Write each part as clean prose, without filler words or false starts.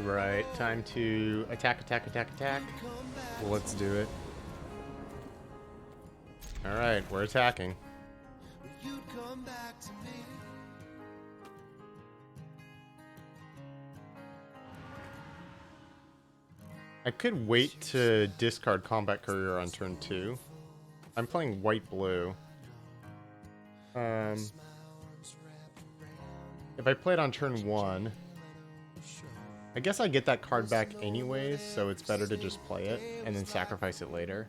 Alright, time to attack, attack, attack, attack. Let's do it. Alright, we're attacking. I could wait to discard Combat Courier on turn 2. I'm playing white-blue. If I play it on turn 1, I guess I get that card back anyways, so it's better to just play it and then sacrifice it later.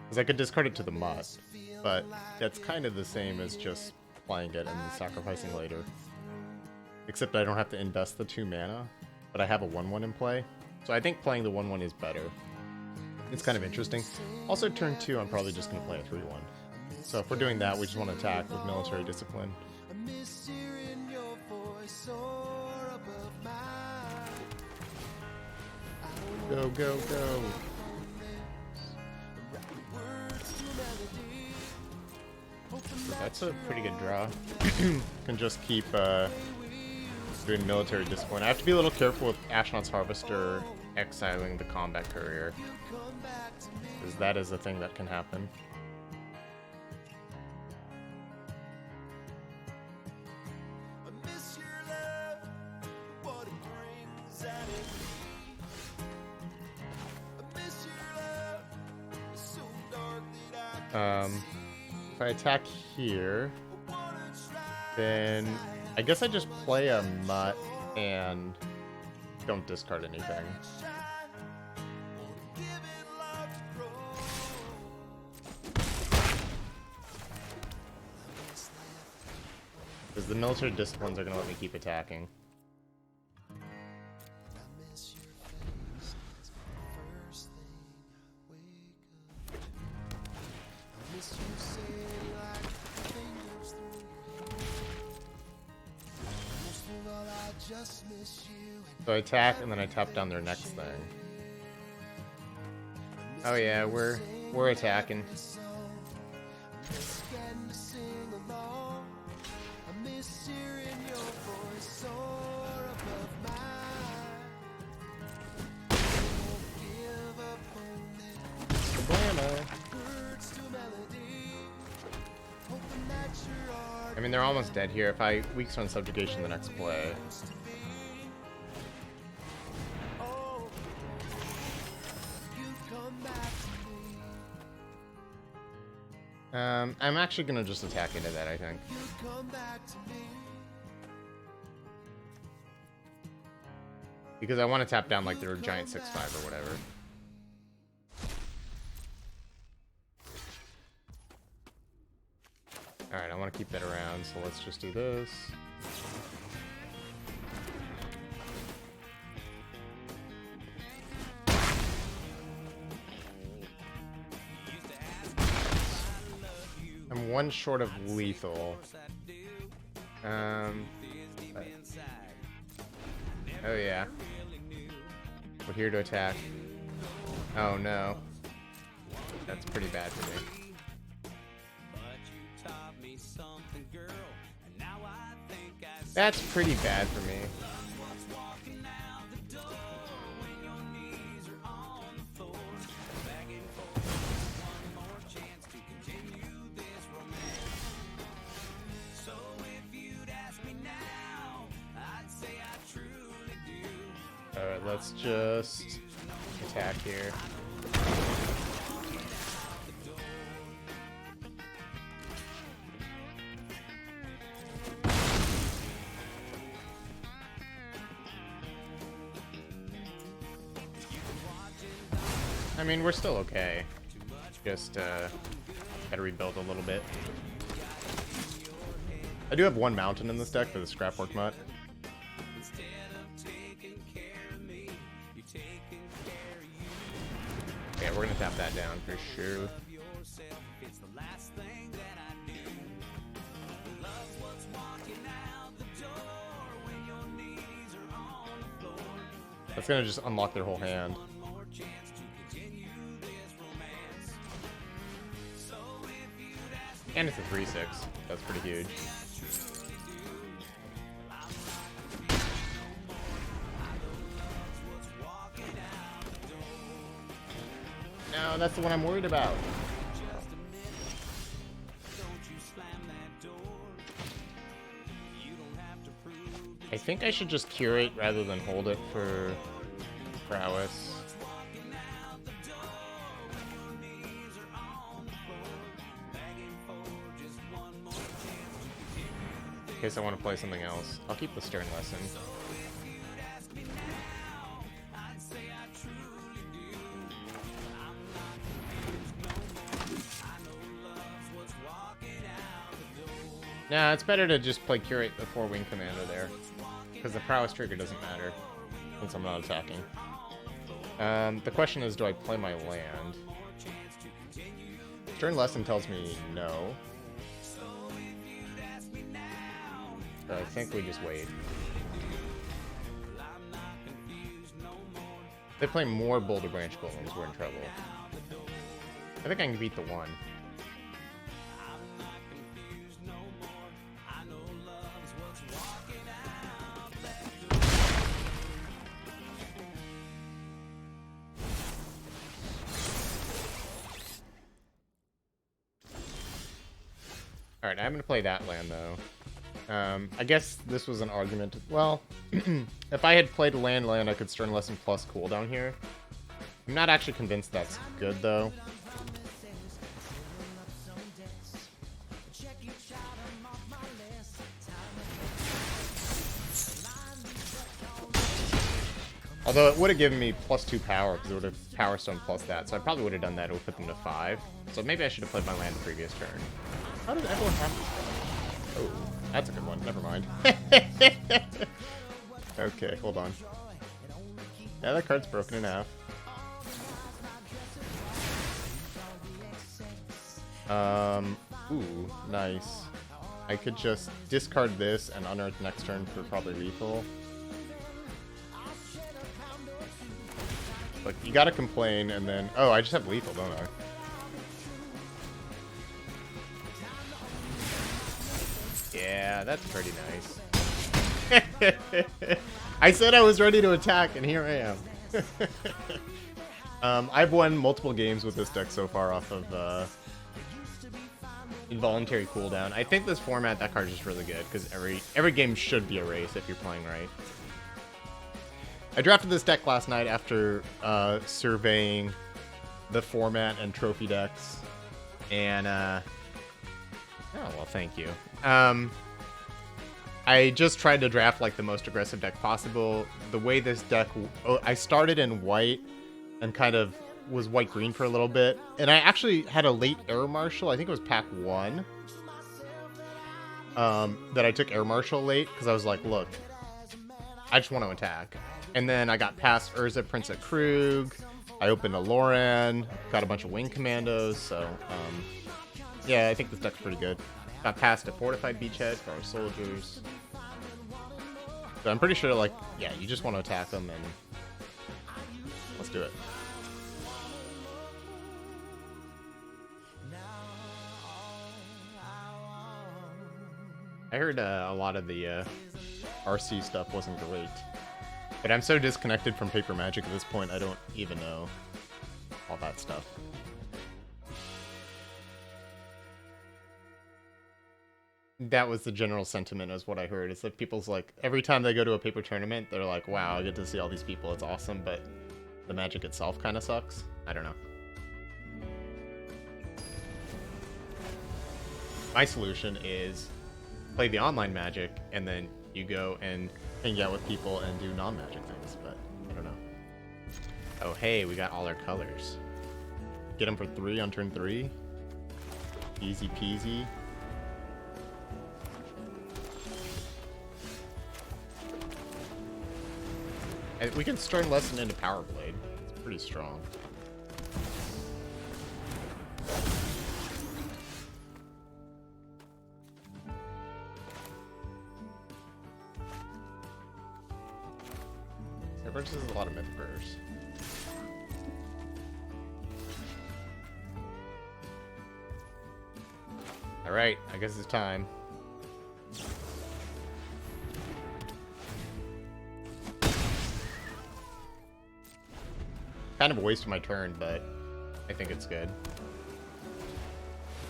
Because I could discard it to the mutt, but that's kind of the same as just playing it and then sacrificing later. Except I don't have to invest the 2 mana, but I have a 1-1 in play. So I think playing the 1-1 is better. It's kind of interesting. Also, turn 2, I'm probably just going to play a 3-1. So if we're doing that, we just want to attack with military discipline. Go, go, go. That's a pretty good draw. Can just keep doing military discipline. I have to be a little careful with Ashnod's Harvester exiling the Combat Courier, because that is a thing that can happen. If I attack here, then I guess I just play a mutt and don't discard anything. Because the military disciplines are going to let me keep attacking. So I attack and then I tap down their next thing. Oh yeah, we're attacking. I mean, they're almost dead here. If I weak stone subjugation the next play. I'm actually gonna just attack into that, I think. Because I want to tap down like their giant 6/5 or whatever. Alright, I want to keep that around, so let's just do this. I'm one short of lethal. Oh yeah. We're here to attack. Oh no. That's pretty bad for me. That's pretty bad for me. Alright, let's just attack here. I mean, we're still okay. Just gotta rebuild a little bit. I do have one mountain in this deck for the Scrapwork Mutt. Okay, we're gonna tap that down for sure. That's gonna just unlock their whole hand. And it's a 3/6. That's pretty huge. No, that's the one I'm worried about. I think I should just curate rather than hold it for prowess. In case I want to play something else. I'll keep the Stern Lesson. Nah, it's better to just play Curate before Wing Commander there. Because the prowess trigger doesn't matter since I'm not attacking. The question is, do I play my land? Stern Lesson tells me no. But I think we just wait. If they play more Boulder Branch Golems, we're in trouble. I think I can beat the one. Alright, I'm going to play that land, though. I guess this was an argument. Well, if I had played a land, I could Stern Lesson plus cooldown here. I'm not actually convinced that's good, though. Although it would have given me +2 power, because it would have Power Stone plus that, so I probably would have done that. It would put them to 5. So maybe I should have played my land the previous turn. How does everyone have this? Oh, that's a good one. Never mind. Okay, hold on. Yeah, that card's broken in half. Ooh, nice. I could just discard this and unearth next turn for probably lethal. Look, you gotta complain and then... Oh, I just have lethal, don't I? Yeah, that's pretty nice. I said I was ready to attack, and here I am. I've won multiple games with this deck so far off of involuntary cooldown. I think this format, that card is just really good, because every game should be a race if you're playing right. I drafted this deck last night after surveying the format and trophy decks, and oh well, thank you. I just tried to draft like the most aggressive deck possible. The way this deck, I started in white and kind of was white-green for a little bit, and I actually had a late Air Marshal. I think it was pack 1 that I took Air Marshal late because I was like, look, I just want to attack. And then I got past Urza, Prince of Krug. I opened a Loran, got a bunch of Wing Commandos. So, yeah, I think this deck's pretty good. Got past a Fortified Beachhead for our soldiers. So I'm pretty sure, like, yeah, you just want to attack them, and let's do it. I heard a lot of the RC stuff wasn't great. But I'm so disconnected from Paper Magic at this point, I don't even know all that stuff. That was the general sentiment, is what I heard. It's that people's like, every time they go to a paper tournament, they're like, wow, I get to see all these people, it's awesome, but the Magic itself kind of sucks. I don't know. My solution is play the online Magic, and then you go and hang out with people and do non-Magic things, but I don't know. Oh, hey, we got all our colors. Get them for 3 on turn 3. Easy peasy. And we can Stern Lesson into Power Blade. It's pretty strong. It versus a lot of Mythburst. Alright, I guess it's time. Kind of a waste of my turn, but I think it's good.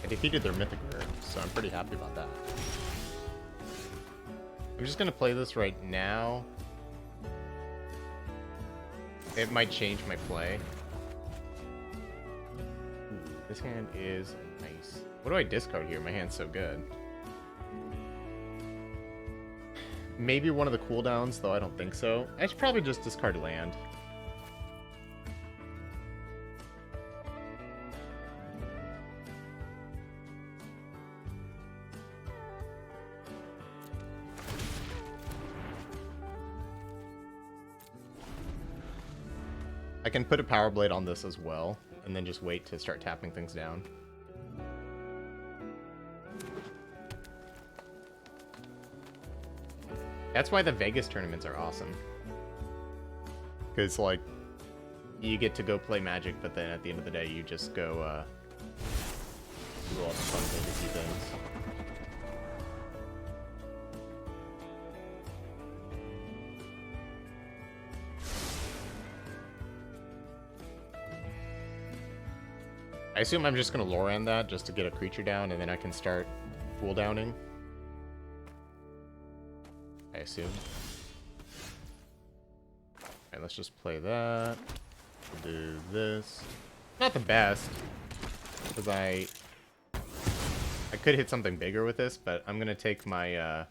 I defeated their Mythic Rare, so I'm pretty happy about that. I'm just gonna play this right now. It might change my play. Ooh, this hand is nice. What do I discard here? My hand's so good. Maybe one of the cooldowns, though I don't think so. I should probably just discard land. I can put a Power Blade on this as well, and then just wait to start tapping things down. That's why the Vegas tournaments are awesome. Because, like, you get to go play Magic, but then at the end of the day, you just go, do all the fun Vegas-y things. I assume I'm just going to Loran that just to get a creature down, and then I can start cooldowning. I assume. Alright, let's just play that. We'll do this. Not the best, because I could hit something bigger with this, but I'm going to take my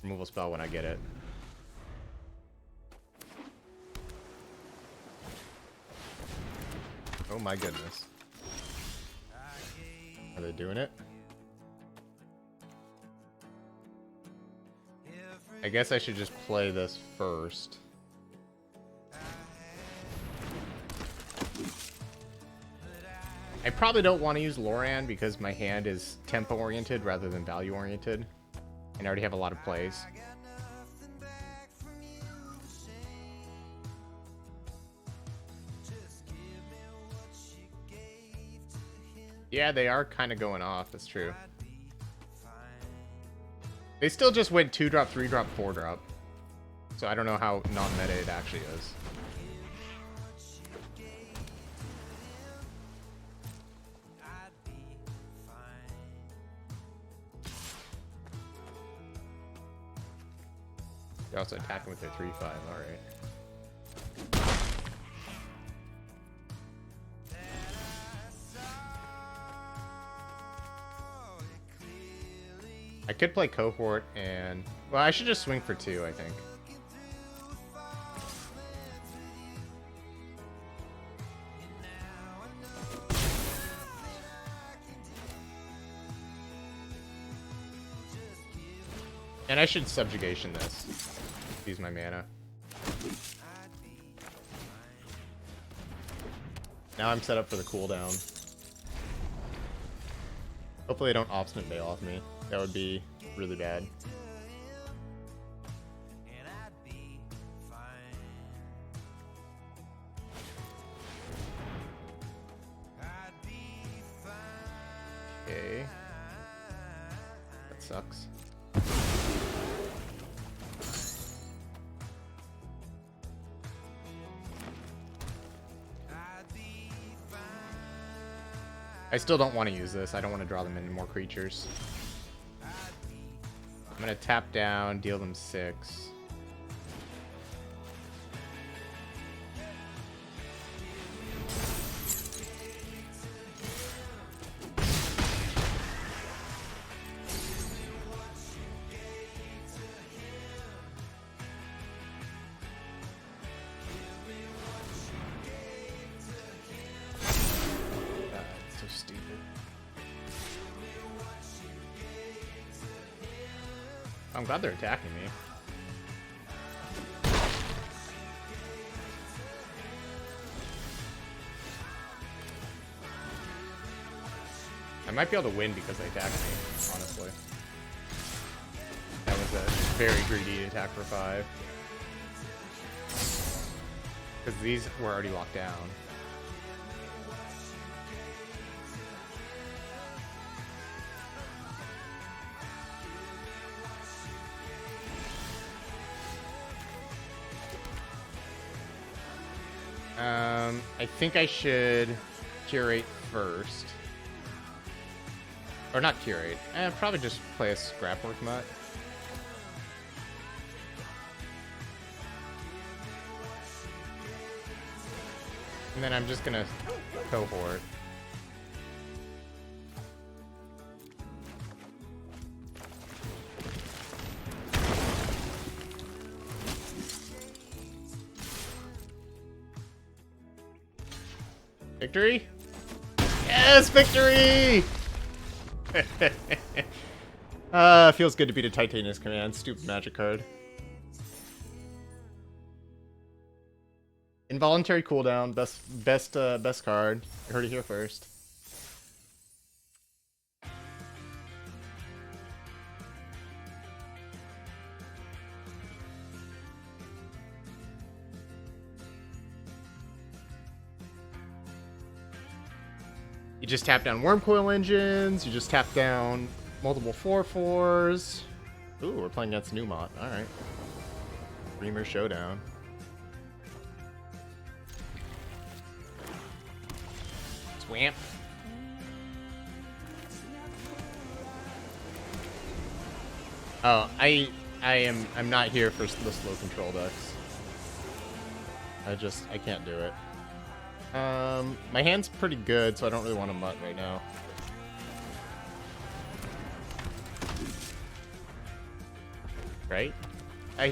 removal spell when I get it. Oh my goodness. Are they doing it? I guess I should just play this first. I probably don't want to use Loran because my hand is tempo oriented rather than value oriented, and I already have a lot of plays. Yeah, they are kind of going off. That's true. They still just went 2-drop, 3-drop, 4-drop. So I don't know how non-meta it actually is. They're also attacking with their 3-5. Alright. I could play Cohort and... Well, I should just swing for 2, I think. And I should Subjugation this. Use my mana. Now I'm set up for the cooldown. Hopefully they don't Obstinate Bail off me. That would be really bad. Okay. That sucks. I still don't want to use this. I don't want to draw them into more creatures. I'm going to tap down, deal them 6. So stupid. I'm glad they're attacking me. I might be able to win because they attacked me, honestly. That was a very greedy attack for 5. Because these were already locked down. I think I should curate first. Or not curate. Probably just play a scrapwork mutt. And then I'm just gonna cohort. Victory? Yes, victory! Feels good to beat a Titania's Command. Stupid magic card. Involuntary cooldown. Best card. You heard it here first. You just tap down Wormcoil Engines, you just tap down multiple 4/4s. Ooh, we're playing against Newmont. Alright. Dreamer Showdown. Swamp. Oh, I'm not here for the slow control decks. I can't do it. My hand's pretty good, so I don't really want to mutt right now. Right?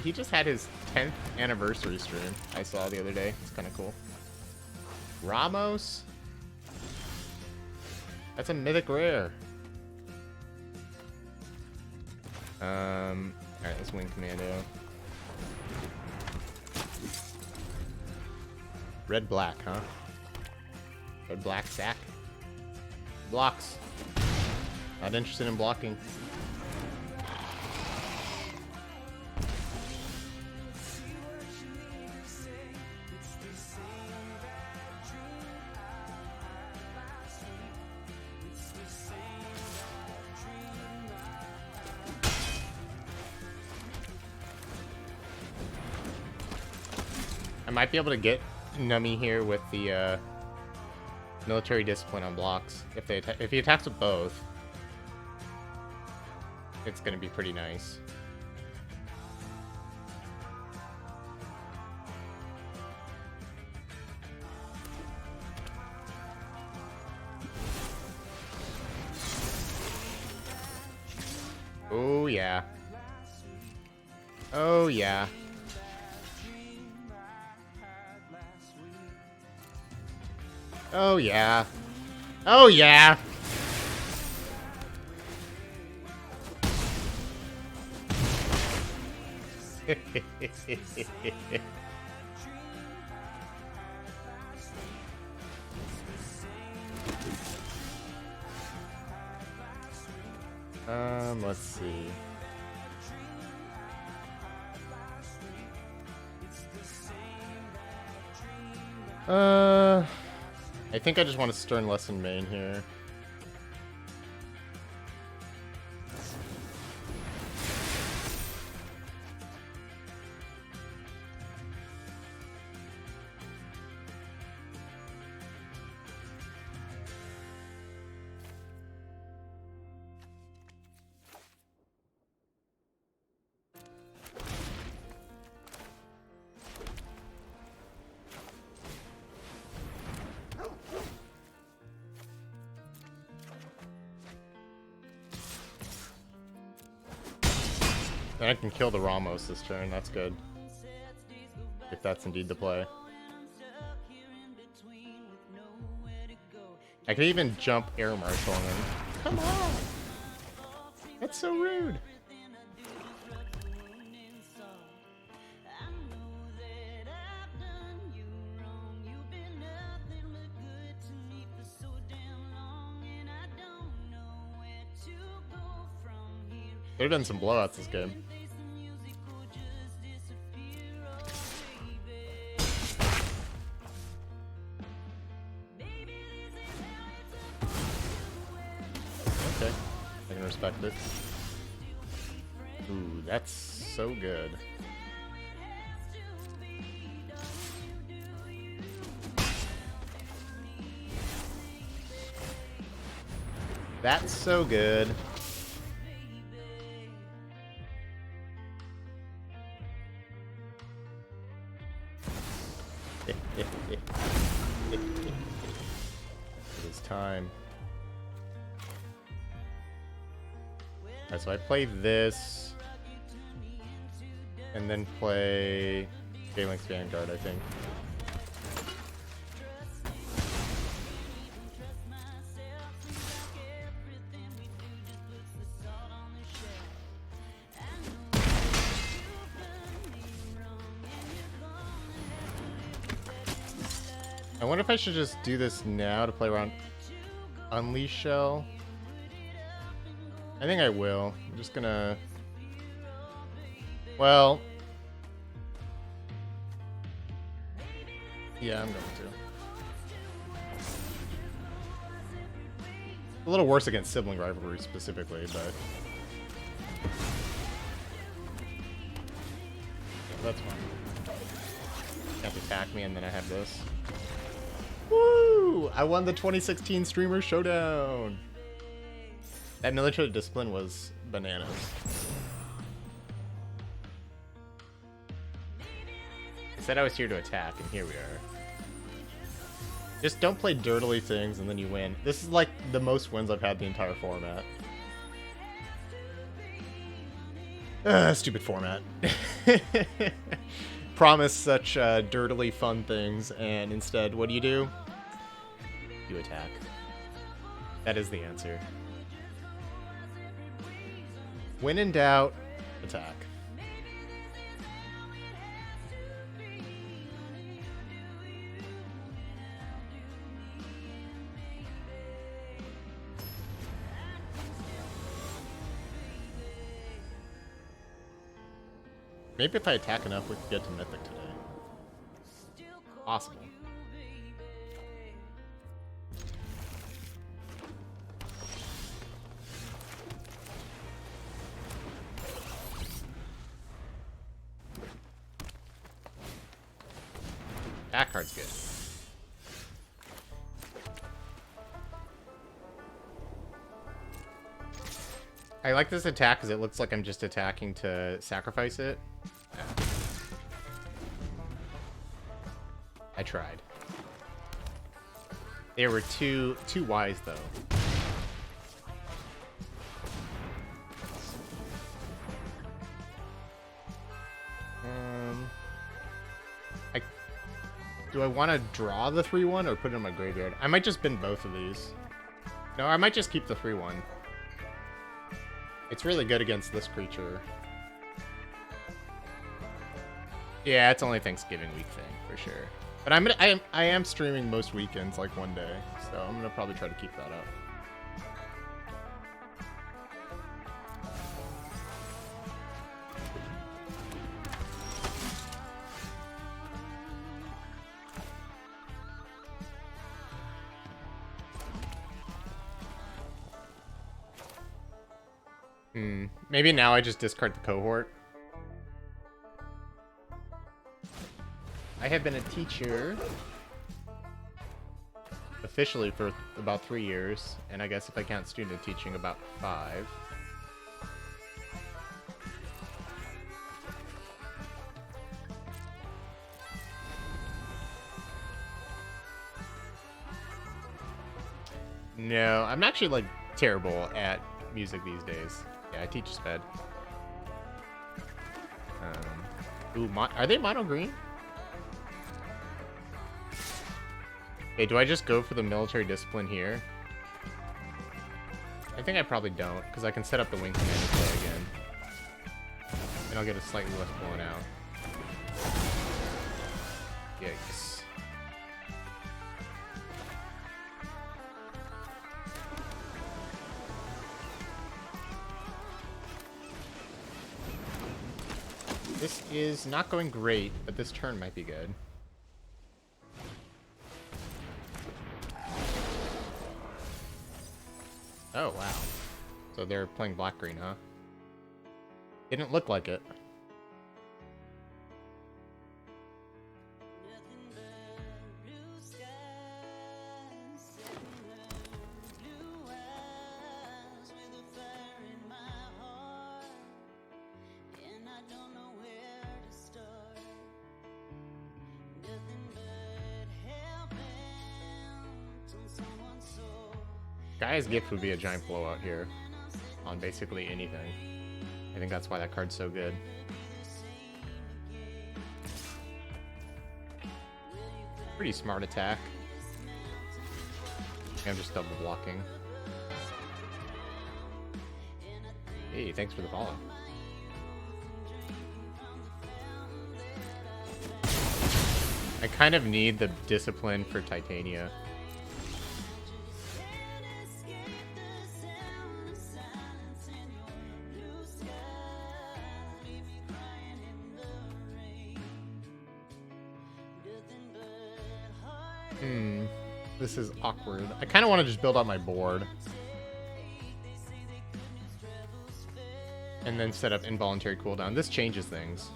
He just had his 10th anniversary stream I saw the other day. It's kind of cool. Ramos? That's a mythic rare. Alright, let's win Commando. Red-black, huh? Red-black sack. Blocks. Not interested in blocking. I might be able to get Nummy here with the military discipline on blocks. If he attacks with both, it's gonna be pretty nice. Oh yeah. Oh yeah. Oh yeah. Oh yeah. Let's see. I think I just want to Stern Lesson main here. Then I can kill the Ramos this turn, that's good. If that's indeed the play. I could even jump Air Marshal him. Come on! That's so rude! There have been some blowouts this game. Okay, I can respect it. Ooh, that's so good. That's so good. It is time. Alright, so I play this, and then play Phalanx Vanguard, I think. I wonder if I should just do this now to play around Unleash Shell. I think I will. I'm just gonna... Well... Yeah, I'm going to. A little worse against sibling rivalry specifically, but... That's fine. Can't attack me, and then I have this. Woo! I won the 2016 Streamer Showdown! That military discipline was bananas. I said I was here to attack, and here we are. Just don't play dirtily things, and then you win. This is like the most wins I've had the entire format. Stupid format. Promise such dirtily fun things, and instead, what do? You attack. That is the answer. When in doubt, attack. Maybe if I attack enough, we can get to Mythic today. Possible. That card's good. I like this attack because it looks like I'm just attacking to sacrifice it. Yeah. I tried. There were too wise though. Do I want to draw the 3/1 or put it in my graveyard? I might just bin both of these. No, I might just keep the 3/1. It's really good against this creature. Yeah, it's only Thanksgiving week thing for sure. But I am streaming most weekends, like one day, so I'm gonna probably try to keep that up. Maybe now I just discard the cohort. I have been a teacher officially for about 3 years, and I guess if I count student teaching, about 5. No, I'm actually like terrible at music these days. Yeah, I teach sped. Ooh, are they mono green? Okay, do I just go for the military discipline here? I think I probably don't, because I can set up the wing command and play again. And I'll get a slightly less blown out. Yikes. This is not going great, but this turn might be good. Oh, wow. So they're playing black-green, huh? Didn't look like it. Gaia's Gift would be a giant blowout here on basically anything. I think that's why that card's so good. Pretty smart attack. I'm just double blocking. Hey, thanks for the follow. I kind of need the discipline for Titania. This is awkward. I kind of want to just build out my board. And then set up involuntary cooldown. This changes things.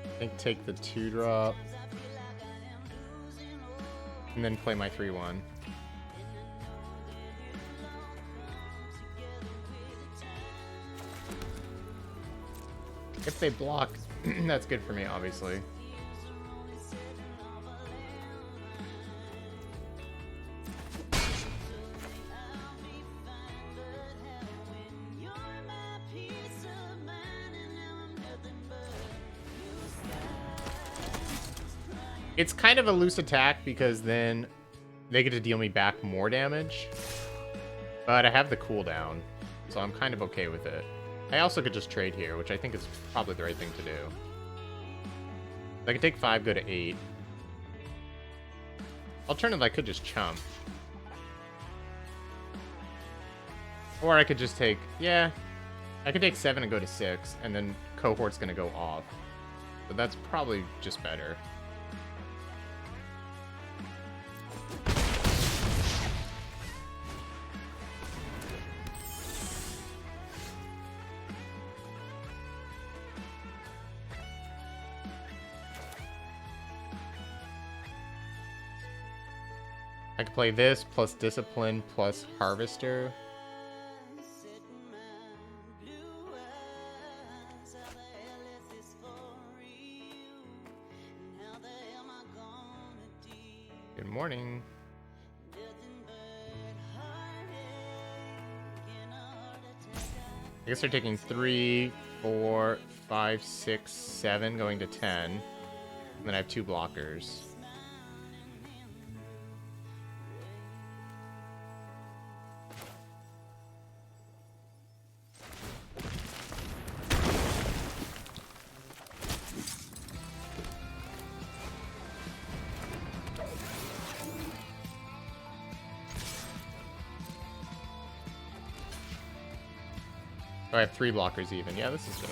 I think take the 2-drop. And then play my 3-1. If they block, that's good for me, obviously. It's kind of a loose attack because then they get to deal me back more damage. But I have the cooldown, so I'm kind of okay with it. I also could just trade here, which I think is probably the right thing to do. I could take 5, go to 8. Alternatively, I could just chump. Or I could just take... Yeah, I could take 7 and go to 6, and then Cohort's going to go off. But that's probably just better. I could play this plus Discipline plus Harvester. Good morning. I guess they're taking 3, 4, 5, 6, 7, going to 10. And then I have 2 blockers. I have 3 blockers even. Yeah, this is good.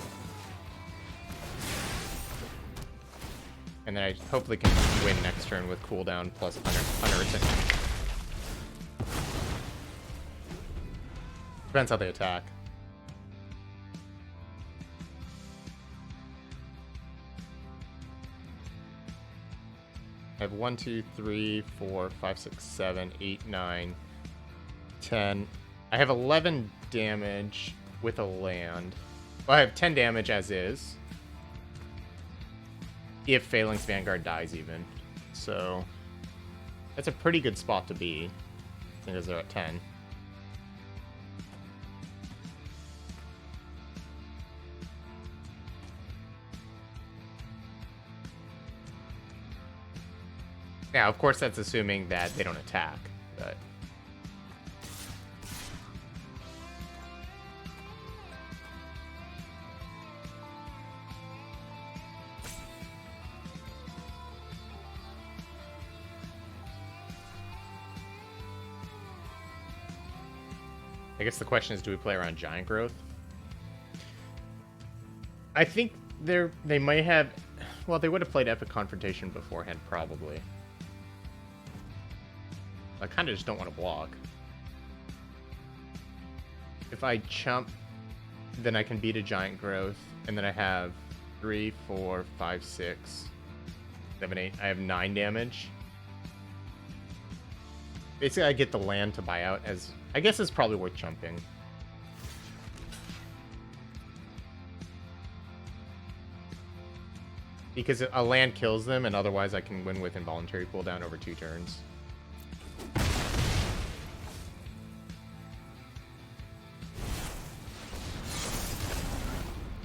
And then I hopefully can win next turn with cooldown plus 100 retention. Depends how they attack. I have 1, 2, 3, 4, 5, 6, 7, 8, 9, 10. I have 11 damage with a land. Well, I have 10 damage as is. If Phalanx Vanguard dies even. So that's a pretty good spot to be. Because they're at 10. Now, of course, that's assuming that they don't attack, but... I guess the question is, do we play around Giant Growth? I think they might have... Well, they would have played Epic Confrontation beforehand, probably. I kind of just don't want to block. If I chump, then I can beat a Giant Growth, and then I have 3, 4, 5, 6, 7, 8. I have 9 damage. Basically, I get the land to buy out as... I guess it's probably worth chumping. Because a land kills them, and otherwise I can win with involuntary cooldown over 2 turns.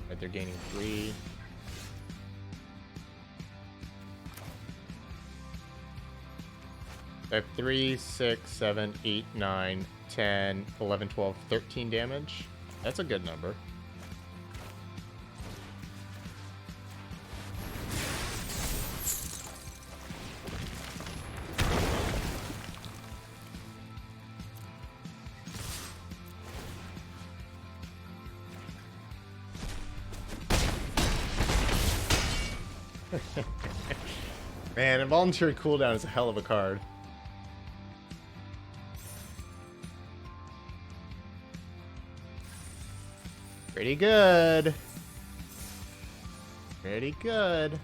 Right, they're gaining 3. I have 3, 6, 7, 8, 9, 10, 11, 12, 13 damage. That's a good number. Man, involuntary cooldown is a hell of a card. Pretty good. Pretty good.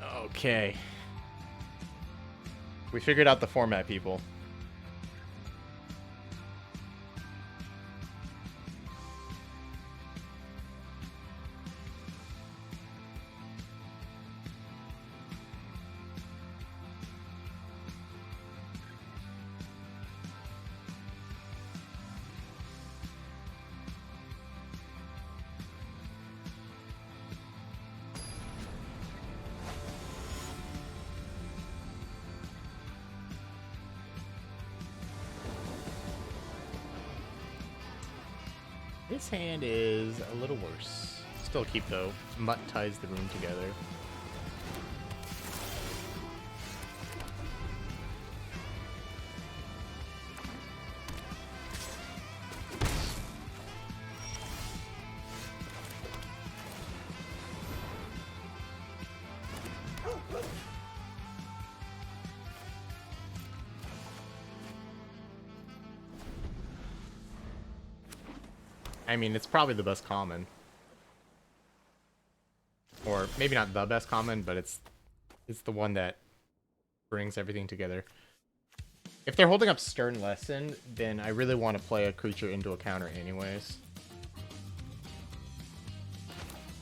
Okay. We figured out the format, people. This hand is a little worse. Still keep though. Mutt ties the room together. I mean, it's probably the best common. Or maybe not the best common, but it's the one that brings everything together. If they're holding up Stern Lesson, then I really want to play a creature into a counter anyways.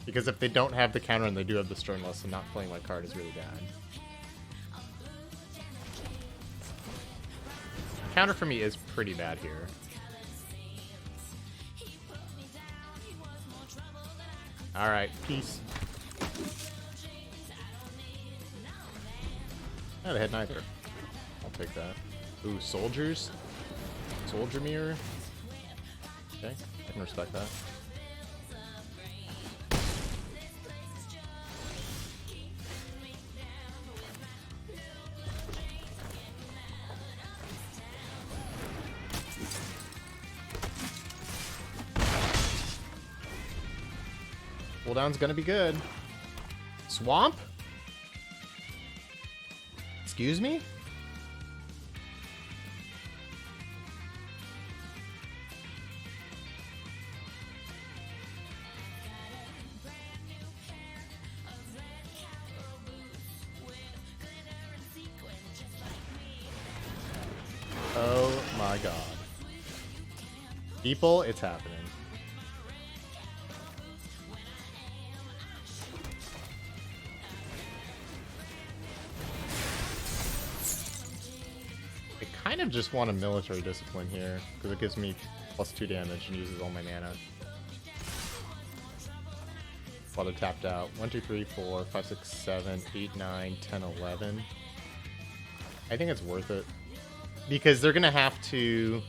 Because if they don't have the counter and they do have the Stern Lesson, not playing my card is really bad. Counter for me is pretty bad here. Alright, peace. Not a hit neither. I'll take that. Ooh, soldiers? Soldier mirror? Okay, I can respect that. Cooldown's gonna be good. Swamp? Excuse me? Oh my god. People, it's happening. I kind of just want a military discipline here, because it gives me +2 damage and uses all my mana. While they're tapped out. 1, 2, 3, 4, 5, 6, 7, 8, 9, 10, 11. I think it's worth it. Because they're gonna have to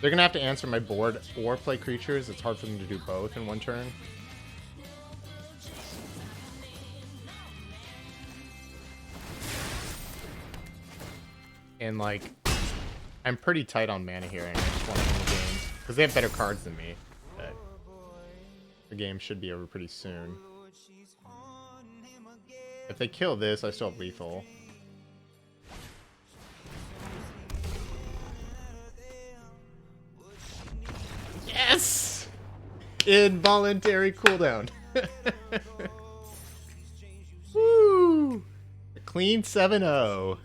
answer my board or play creatures. It's hard for them to do both in one turn. And like, I'm pretty tight on mana here, and I just want to win the game because they have better cards than me. But the game should be over pretty soon. If they kill this, I still have lethal. Yes! Involuntary cooldown. Woo! A clean 7-0.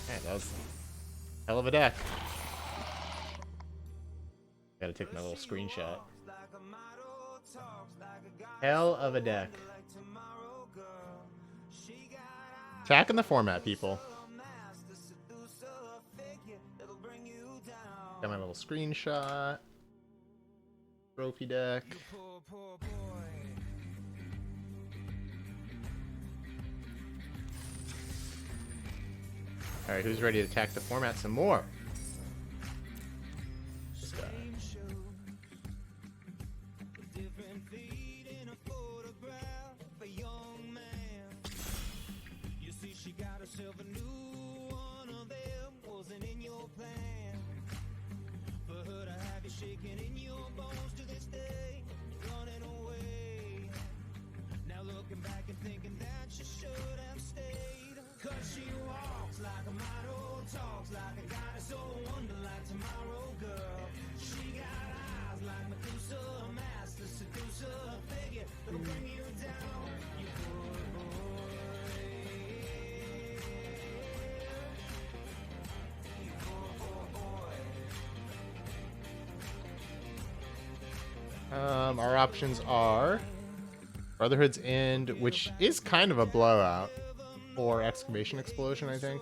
Man, that was a hell of a deck. Gotta take my little screenshot. Hell of a deck. Tracking the format, people. Got my little screenshot. Trophy deck. Alright, who's ready to attack the format some more? This guy. Shaking in your bones to this day, running away. Now looking back and thinking that she should have stayed. Cause she walks like a model, talks like a goddess, oh wonder like tomorrow girl. She got eyes like Medusa, a master seducer, a figure that'll bring you down, you poor boy. You poor boy. Our options are Brotherhood's End, which is kind of a blowout, or Excavation Explosion, I think.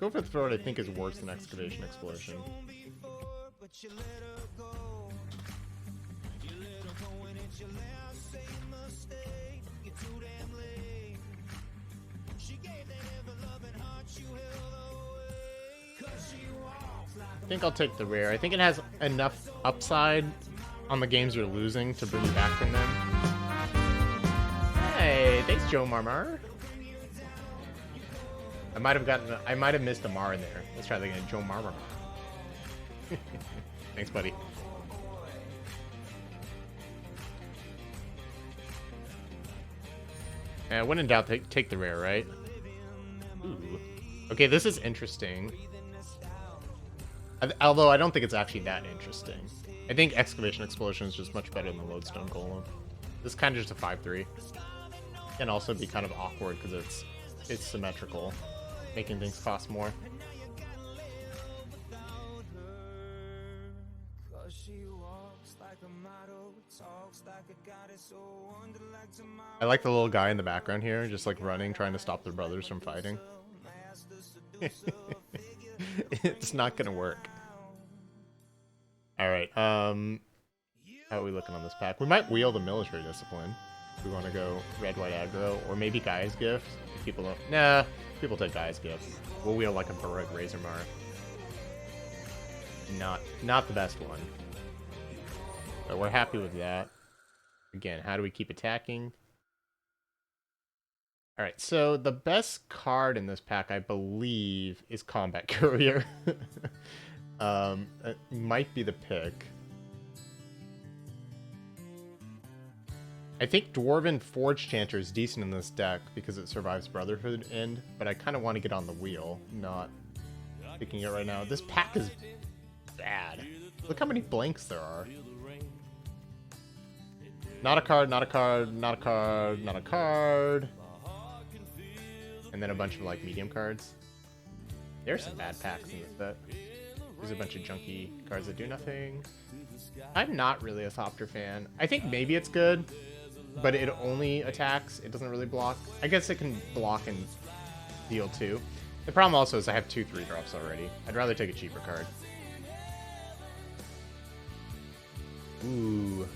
Go for the Throat, I think, is worse than Excavation Explosion. I think I'll take the rare. I think it has enough upside on the games you're losing to bring you back from them. Hey, thanks, Joe Marmar. I might have missed a Mar in there. Let's try that again, Joe Marmar. Thanks, buddy. When in doubt, take the rare, right? Ooh. Okay, this is interesting. Although I don't think it's actually that interesting. I think Excavation Explosion is just much better than Lodestone Golem. This is kind of just a 5-3. Can also be kind of awkward because it's symmetrical, making things cost more. I like the little guy in the background here, just like running, trying to stop their brothers from fighting. It's not gonna work. Alright, how are we looking on this pack? We might wheel the Military Discipline. If we want to go red, white, aggro, or maybe Guy's Gift. If people don't... Nah, people take Guy's Gift. We'll wheel like a Baroque Razor Mar. Not the best one. But we're happy with that. Again, how do we keep attacking? Alright, so the best card in this pack, I believe, is Combat Courier. It might be the pick. I think Dwarven Forge Chanter is decent in this deck because it survives Brotherhood End, but I kind of want to get on the wheel, not picking it right now. This pack is bad. Look how many blanks there are. Not a card, not a card, not a card, not a card. And then a bunch of like medium cards. There's some bad packs in this set. There's a bunch of junky cards that do nothing. I'm not really a Thopter fan. I think maybe it's good, but it only attacks. It doesn't really block. I guess it can block and deal too. The problem also is I have 2 3-drops already. I'd rather take a cheaper card. Ooh.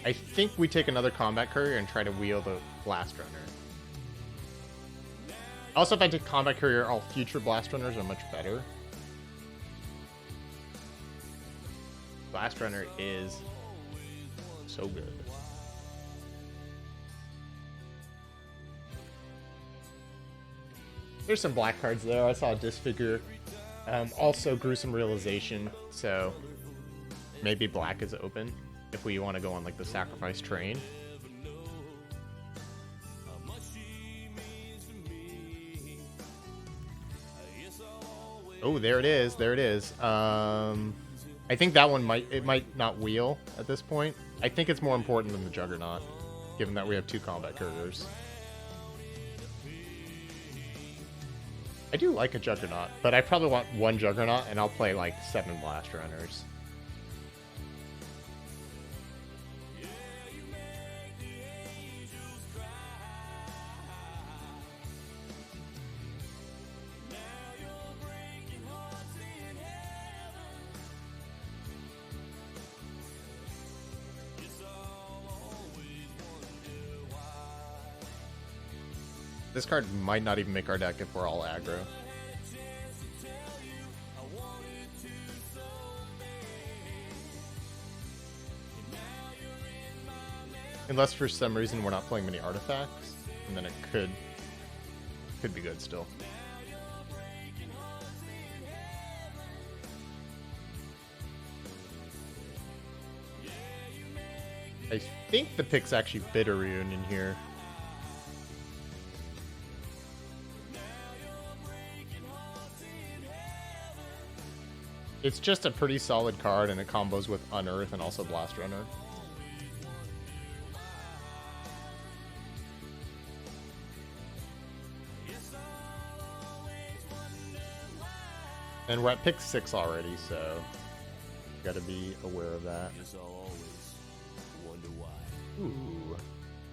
I think we take another Combat Courier and try to wheel the Blast Runner. Also, if I take Combat Courier, all future Blast Runners are much better. Blast Runner is so good. There's some black cards there. I saw a Disfigure. Also, Gruesome Realization, so maybe black is open if we want to go on like the Sacrifice train. Oh, there it is. There it is. I think that one might not wheel at this point. I think it's more important than the Juggernaut, given that we have 2 Combat Couriers. I do like a Juggernaut, but I probably want 1 Juggernaut, and I'll play like 7 Blast Runners. This card might not even make our deck if we're all aggro. Unless for some reason we're not playing many artifacts, and then it could be good still. I think the pick's actually Bitter Reunion here. It's just a pretty solid card, and it combos with Unearth and also Blast Runner. And we're at pick 6 already, so gotta be aware of that. Ooh.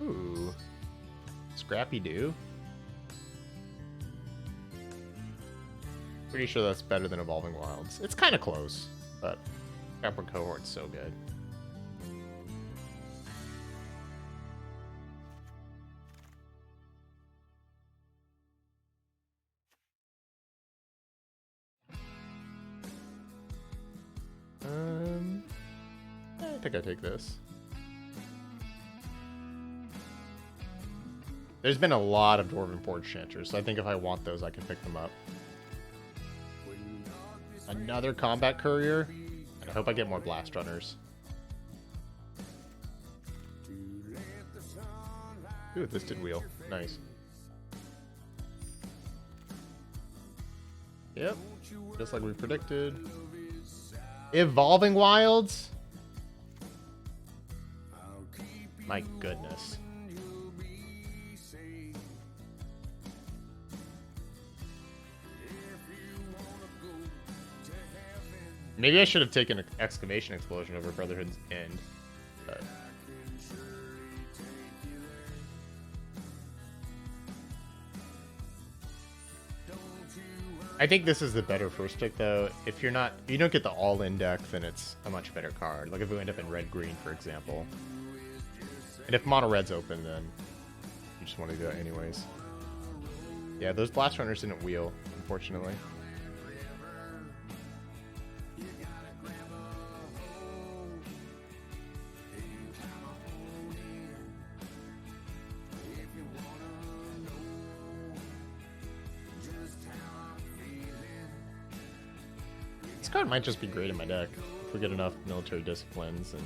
Ooh. Scrappy Doo. Pretty sure that's better than Evolving Wilds. It's kind of close, but Scrapper Cohort's so good. I think I take this. There's been a lot of Dwarven Forge Chanters, so I think if I want those, I can pick them up. Another Combat Courier, and I hope I get more Blast Runners. Ooh, this did wheel. Nice. Yep, just like we predicted. Evolving Wilds? My goodness. Maybe I should have taken an Excavation Explosion over Brotherhood's End. But... I think this is the better first pick, though. If you don't get the all-in deck, then it's a much better card. Like if we end up in red-green, for example. And if mono red's open, then you just want to do it anyways. Yeah, those Blast Runners didn't wheel, unfortunately. This card might just be great in my deck if we get enough military disciplines and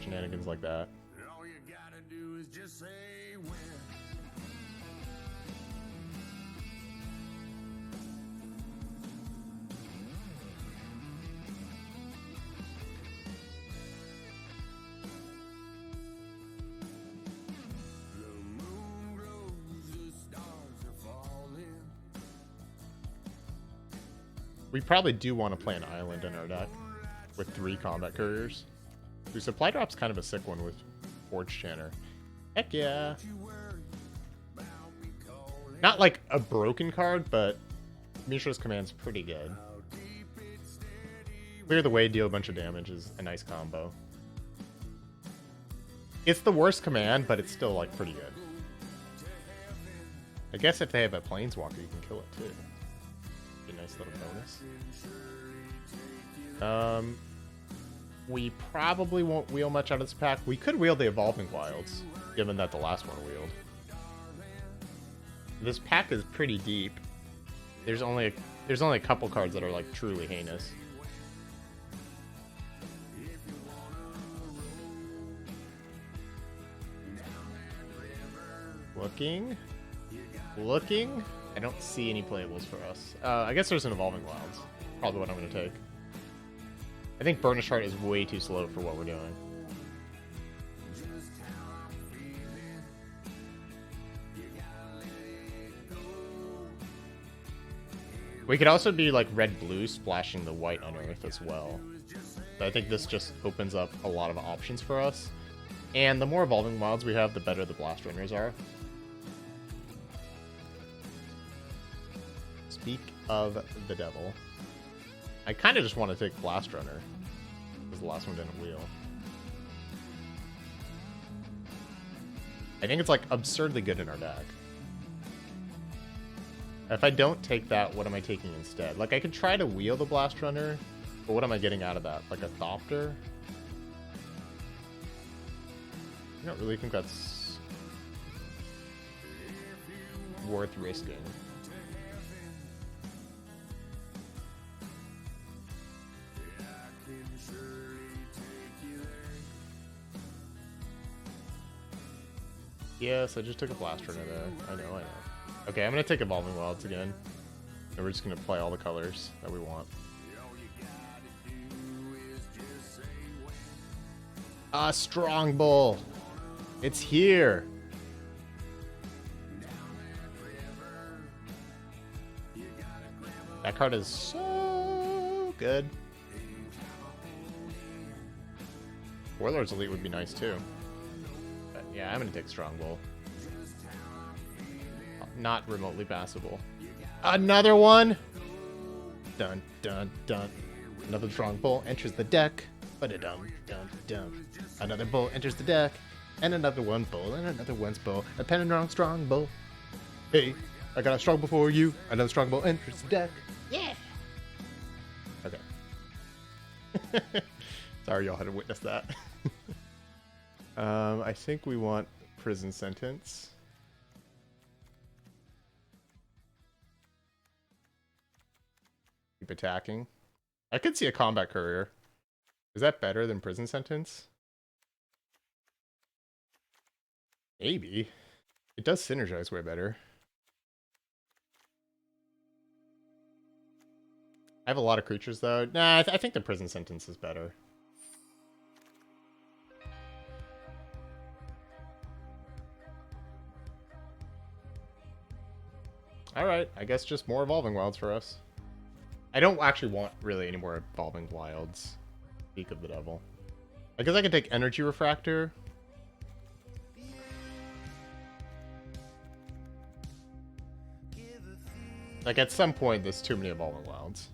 shenanigans like that. All you gotta do is just say when. The moon glows, the stars are falling. We probably do want to play an island in our deck with 3 combat couriers. Whose supply drop's kind of a sick one with Forge Chanter. Heck yeah. Not like a broken card, but Mishra's Command's pretty good. Clear the way, deal a bunch of damage is a nice combo. It's the worst command, but it's still like pretty good. I guess if they have a Planeswalker, you can kill it too. Be a nice little bonus. We probably won't wheel much out of this pack. We could wheel the Evolving Wilds, given that the last one wheeled. This pack is pretty deep. There's only a couple cards that are like truly heinous. Looking. I don't see any playables for us. I guess there's an Evolving Wilds. Probably what I'm going to take. I think Burnished Heart is way too slow for what we're doing. We could also be like red-blue splashing the white Unearth as well. So I think this just opens up a lot of options for us. And the more Evolving Wilds we have, the better the Blast Runners are. Speak of the devil. I kind of just want to take Blast Runner, because the last one didn't wheel. I think it's like absurdly good in our deck. If I don't take that, what am I taking instead? Like, I could try to wheel the Blast Runner, but what am I getting out of that? Like a Thopter? I don't really think that's worth risking. Yes, I just took a Blast Runner there. I know. Okay, I'm gonna take Evolving Wilds again. And we're just gonna play all the colors that we want. Ah, Strong Bull! It's here! That card is so good. Warlord's Elite would be nice too. But yeah, I'm gonna take Strong Bull. Not remotely passable. Another one! Dun dun dun. Another Strong Bull enters the deck. Ba-da-dum dum dum. Another bull enters the deck. And another one bull. And another one's bull. A Penandrong Strong Bull. Hey, I got a Strong Bull for you. Another Strong Bull enters the deck. Yeah! Okay. Sorry y'all had to witness that. I think we want Prison Sentence. Keep attacking. I could see a Combat Courier. Is that better than Prison Sentence? Maybe. It does synergize way better. I have a lot of creatures though. Nah, I think the Prison Sentence is better. Alright, I guess just more Evolving Wilds for us. I don't actually want really any more Evolving Wilds. Speak of the devil. I guess I could take Energy Refractor. Like at some point there's too many Evolving Wilds.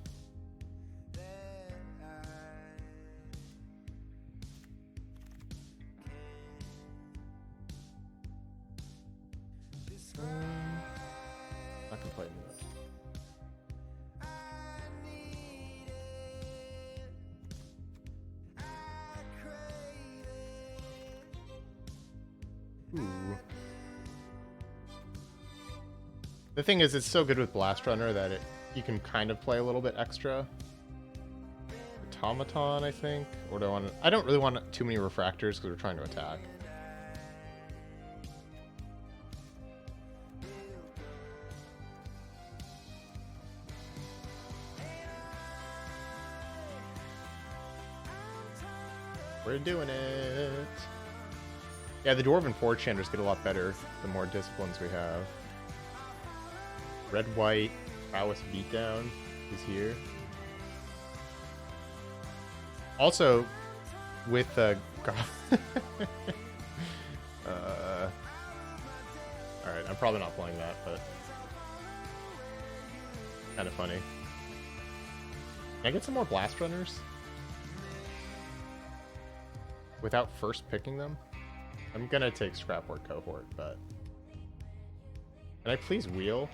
Not gonna play that. Ooh. The thing is, it's so good with Blast Runner that you can kind of play a little bit extra. Automaton, I think, or do I want? I don't really want too many refractors because we're trying to attack. We're doing it. Yeah, the Dwarven Forge Chanders get a lot better the more disciplines we have. Red, white, prowess beatdown is here. Also, with alright, I'm probably not playing that, but kind of funny. Can I get some more Blast Runners? Without first picking them? I'm gonna take Scrapboard Cohort, but... Can I please wheel?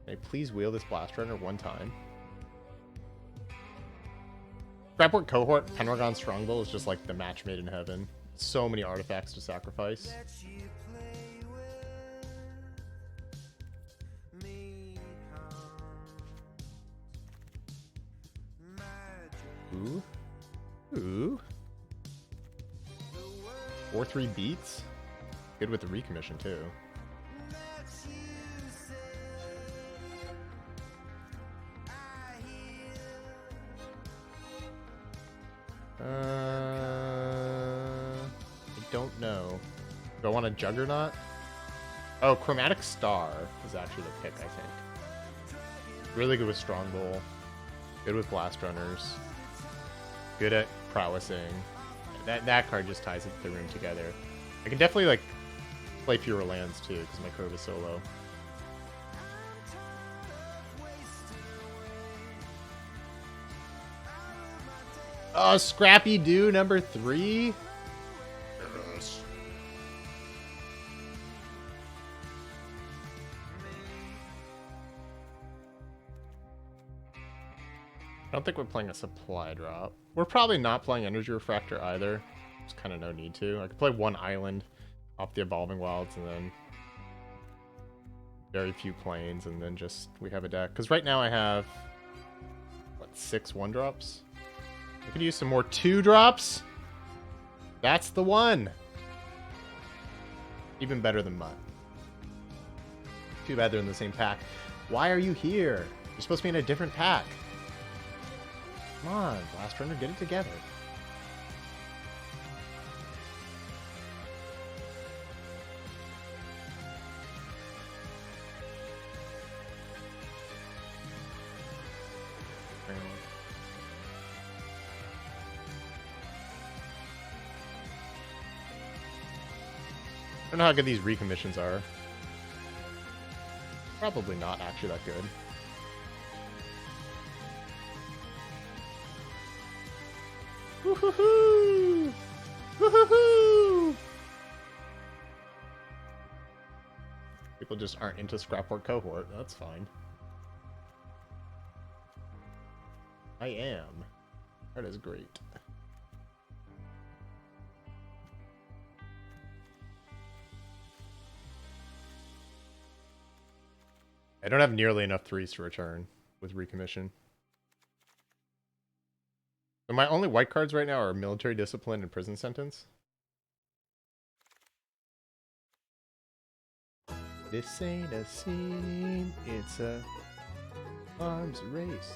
Can I please wheel this Blast Runner one time? Scrapboard Cohort, Pendragon Strongbow is just like the match made in heaven. So many artifacts to sacrifice. Ooh. Ooh. 4-3 beats. Good with the recommission too. I don't know. Do I want a Juggernaut? Oh, Chromatic Star is actually the pick, I think. Really good with Strongbow. Good with Blast Runners. Good at prowessing. That card just ties the room together. I can definitely like play fewer lands too because my curve is so low. Oh, Scrappy Doo number 3. Yes. I don't think we're playing a supply drop. We're probably not playing Energy Refractor either. There's kind of no need to. I could play one island off the Evolving Wilds and then very few planes, and then just we have a deck. Because right now I have, what, 6 1-drops? I could use some more 2-drops. That's the one. Even better than Mutt. Too bad they're in the same pack. Why are you here? You're supposed to be in a different pack. Come on, Blast Runner, get it together. I don't know how good these recommissions are. Probably not actually that good. Woohoo! Woohoo! People just aren't into Scrapboard Cohort. That's fine. I am. That is great. I don't have nearly enough 3s to return with recommission. So my only white cards right now are Military Discipline and Prison Sentence. This ain't a scene, it's a arms race.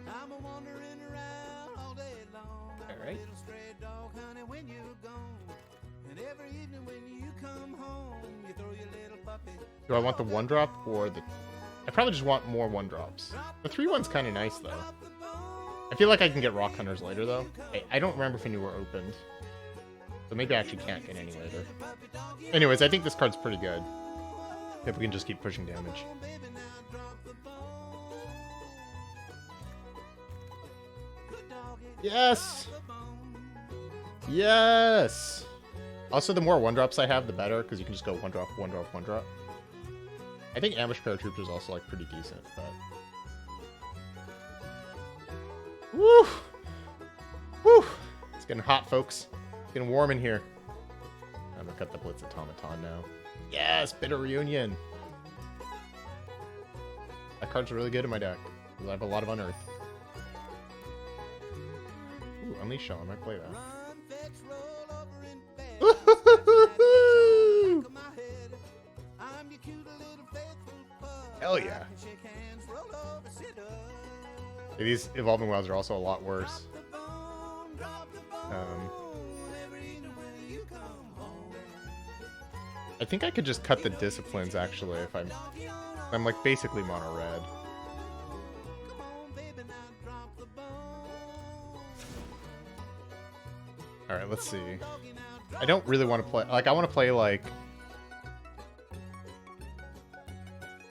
I'm a wandering around all day long. I'm All right. a little stray dog, honey, when you're gone. And every evening when you come home, you throw your little puppy. Do I want the 1-drop or the... I probably just want more 1-drops. The 3-1's kind of nice, though. I feel like I can get Rock Hunters later, though. I don't remember if any were opened. So maybe I actually can't get any later. Anyways, I think this card's pretty good. If we can just keep pushing damage. Yes! Yes! Also, the more 1-drops I have, the better, because you can just go 1-drop, 1-drop, 1-drop. I think Ambush Paratrooper is also, like, pretty decent, but... Woo! Woo! It's getting hot, folks. It's getting warm in here. I'm gonna cut the Blitz Automaton now. Yes! Bitter Reunion! That card's really good in my deck, because I have a lot of Unearth. Ooh, Unleash Shell, I might play that. Hell yeah. These Evolving Wilds are also a lot worse. I think I could just cut the Disciplines, actually, if I'm like basically mono red. Alright, let's see. I don't really want to play... Like, I want to play, like...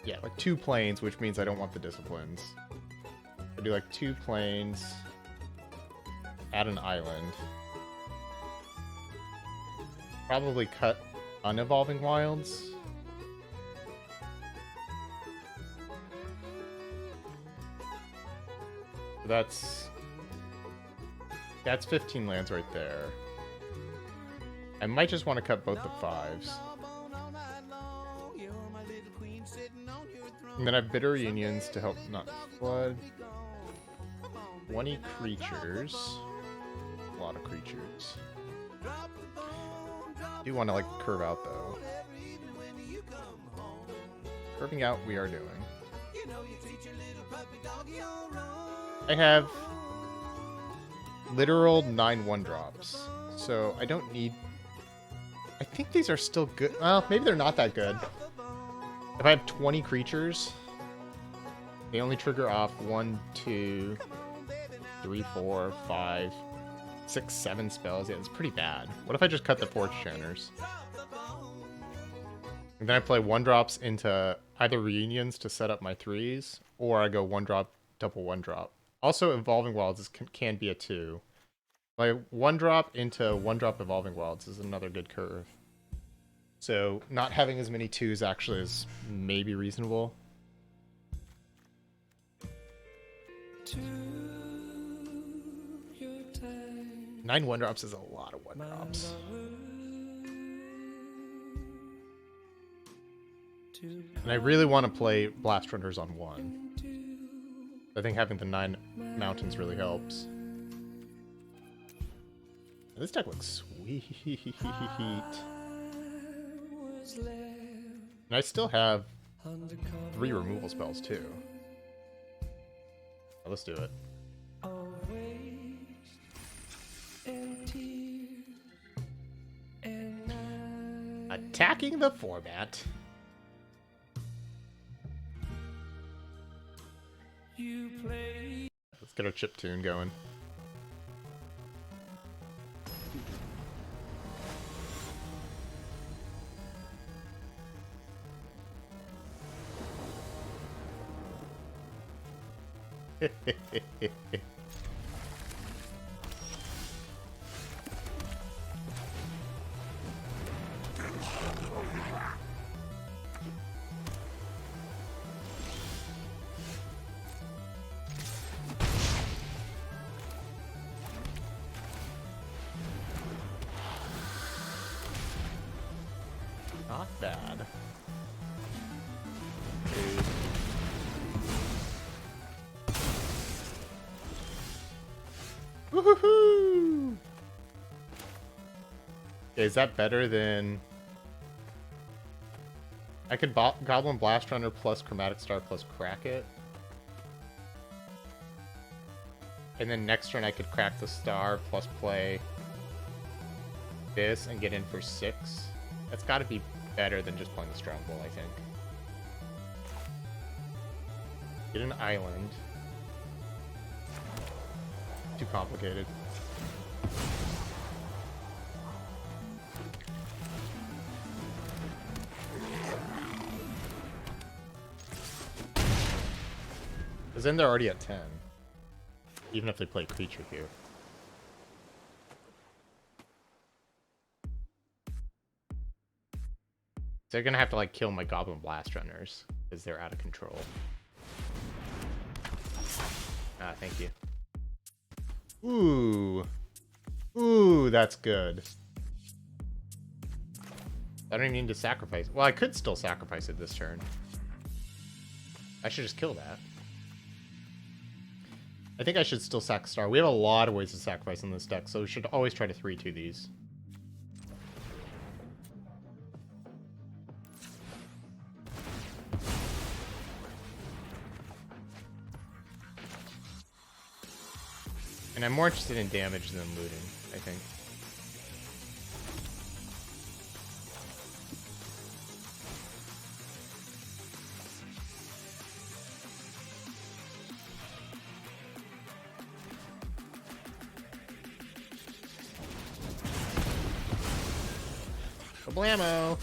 Yeah, like 2 planes, which means I don't want the Disciplines. I do, like, 2 planes. Add an island. Probably cut Unevolving Wilds. So that's 15 lands right there. I might just want to cut both the 5s. And then I have Bitter Reunions to help not flood. 20 creatures. A lot of creatures. I do want to, like, curve out, though. Curving out we are doing. I have literal 9 1-drops. So I don't need... I think these are still good. Well, maybe they're not that good. If I have 20 creatures, they only trigger off 1, 2, 3, 4, 5, 6, 7 spells. Yeah, it's pretty bad. What if I just cut the Forge Channers? And then I play 1-drops into either Reunions to set up my 3s, or I go 1-drop, double 1-drop. Also, Evolving Wilds can be a 2. My 1-drop into 1-drop Evolving Wilds is another good curve. So not having as many 2s actually is maybe reasonable. Nine one drops is a lot of one drops. And I really want to play Blast Runners on one. I think having the 9 mountains really helps. This deck looks sweet. And I still have 3 removal spells too. Well, let's do it. Attacking the format. Let's get our chip tune going. Not bad. Woohoo! Okay, is that better than... I could Goblin Blast Runner plus Chromatic Star plus crack it. And then next turn I could crack the star plus play this and get in for 6. That's got to be better than just playing the Strong Bowl, I think. Get an island. Too complicated. Because then they're already at 10. Even if they play creature here. They're gonna have to like kill my Goblin Blast Runners because they're out of control. Ah, thank you. Ooh. Ooh, that's good. I don't even need to sacrifice. Well, I could still sacrifice it this turn. I should just kill that. I think I should still sack star. We have a lot of ways to sacrifice in this deck, so we should always try to 3-2 these. And I'm more interested in damage than looting, I think. Blammo!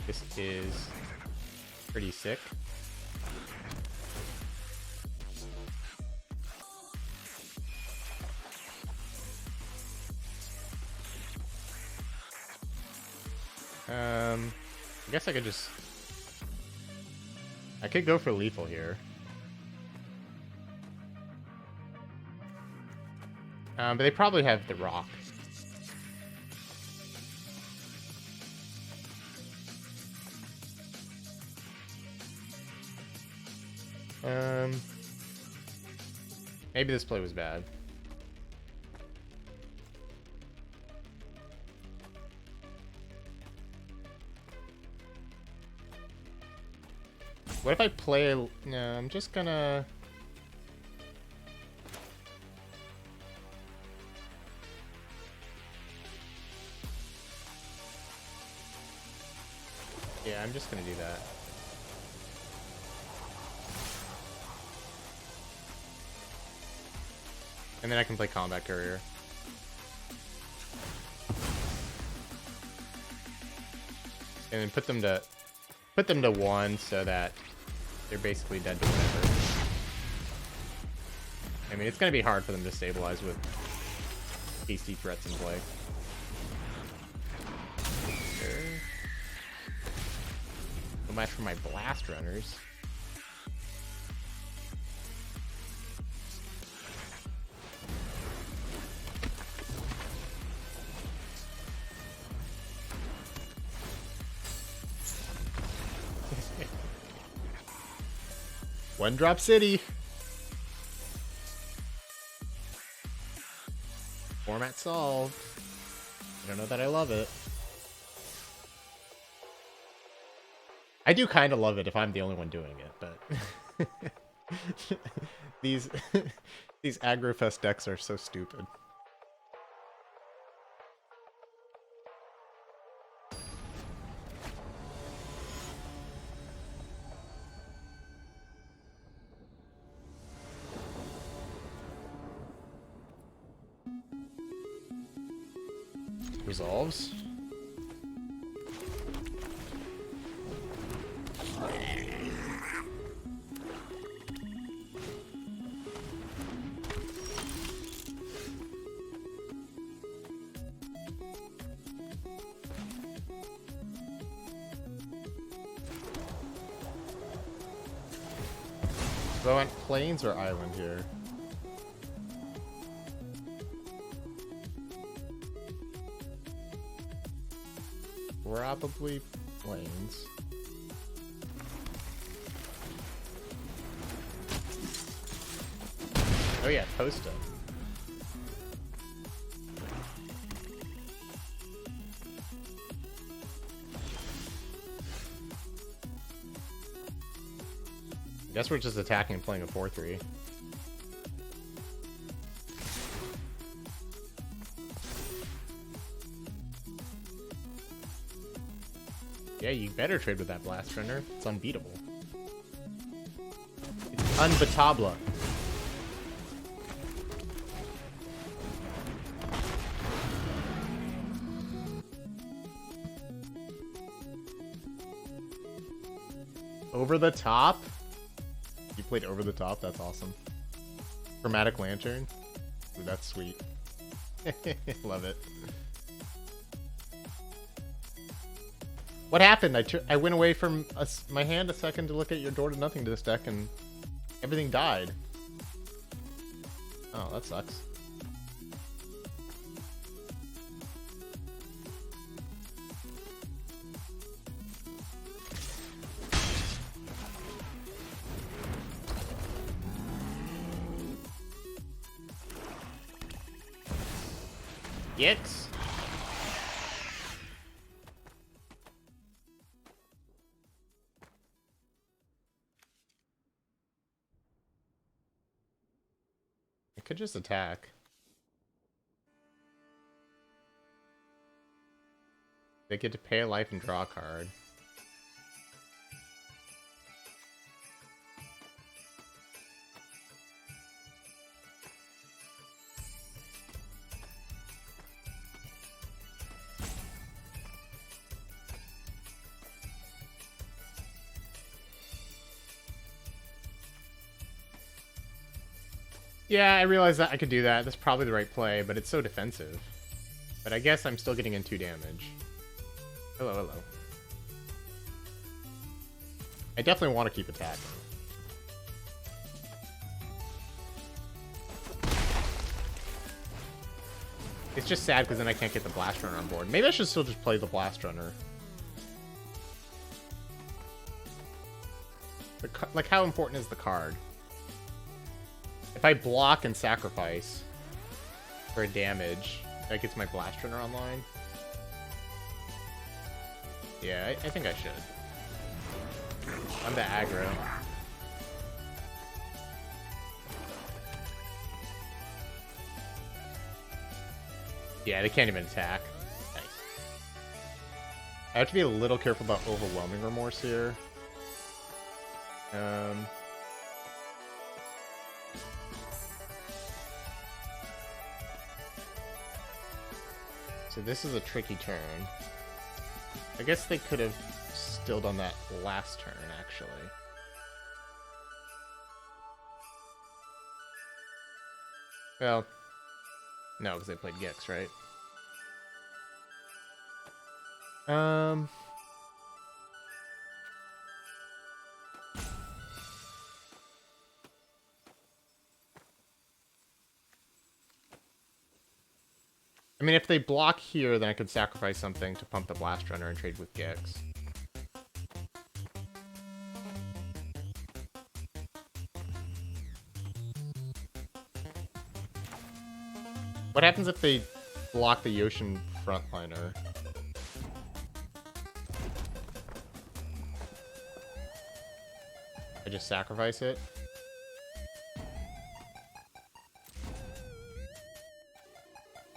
This is pretty sick. I guess I could just... I could go for lethal here. But they probably have the rock. Maybe this play was bad. What if I play... No, I'm just gonna... Yeah, I'm just gonna do that. And then I can play Combat Courier. And And then put them to 1 so that they're basically dead to whatever. I mean, it's gonna be hard for them to stabilize with hasty threats in play. Sure. No match for my blast runners. One drop city. Format solved. I don't know that I love it. I do kind of love it if I'm the only one doing it, but these these Agrofest decks are so stupid. Resolves. So I went plains or island here. Probably plains. Oh yeah, Toasta. Guess we're just attacking and playing a 4-3. Yeah, you better trade with that blast runner. It's unbeatable. It's unbeatable. Over the top? You played over the top? That's awesome. Chromatic Lantern? Ooh, that's sweet. Love it. What happened? I went away from my hand a second to look at your door to nothing to this deck, and everything died. Oh, that sucks. Yikes. I could just attack. They get to pay a life and draw a card. Yeah, I realize that I could do that. That's probably the right play, but it's so defensive. But I guess I'm still getting in 2 damage. Hello, hello. I definitely want to keep attacking. It's just sad because then I can't get the Blast Runner on board. Maybe I should still just play the Blast Runner. Like, how important is the card? If I block and sacrifice for a damage, that gets my Blast Runner online. Yeah, I think I should. I'm the aggro. Yeah, they can't even attack. Nice. I have to be a little careful about overwhelming remorse here. So this is a tricky turn. I guess they could have still done that last turn, actually. Well, no, because they played Gix, right? I mean, if they block here, then I could sacrifice something to pump the Blast Runner and trade with Gix. What happens if they block the Yoshin frontliner? I just sacrifice it?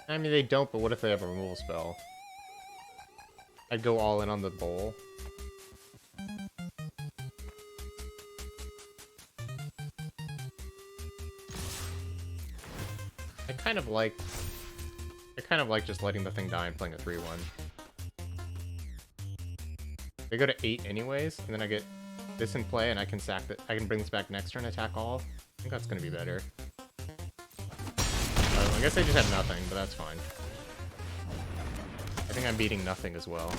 I mean, they don't, but what if they have a removal spell? I'd go all in on the bowl. I kind of like just letting the thing die and playing a 3-1. They go to 8 anyways, and then I get this in play, and I can sack that. I can bring this back next turn, attack all. I think that's gonna be better. I guess I just have nothing, but that's fine. I think I'm beating nothing as well.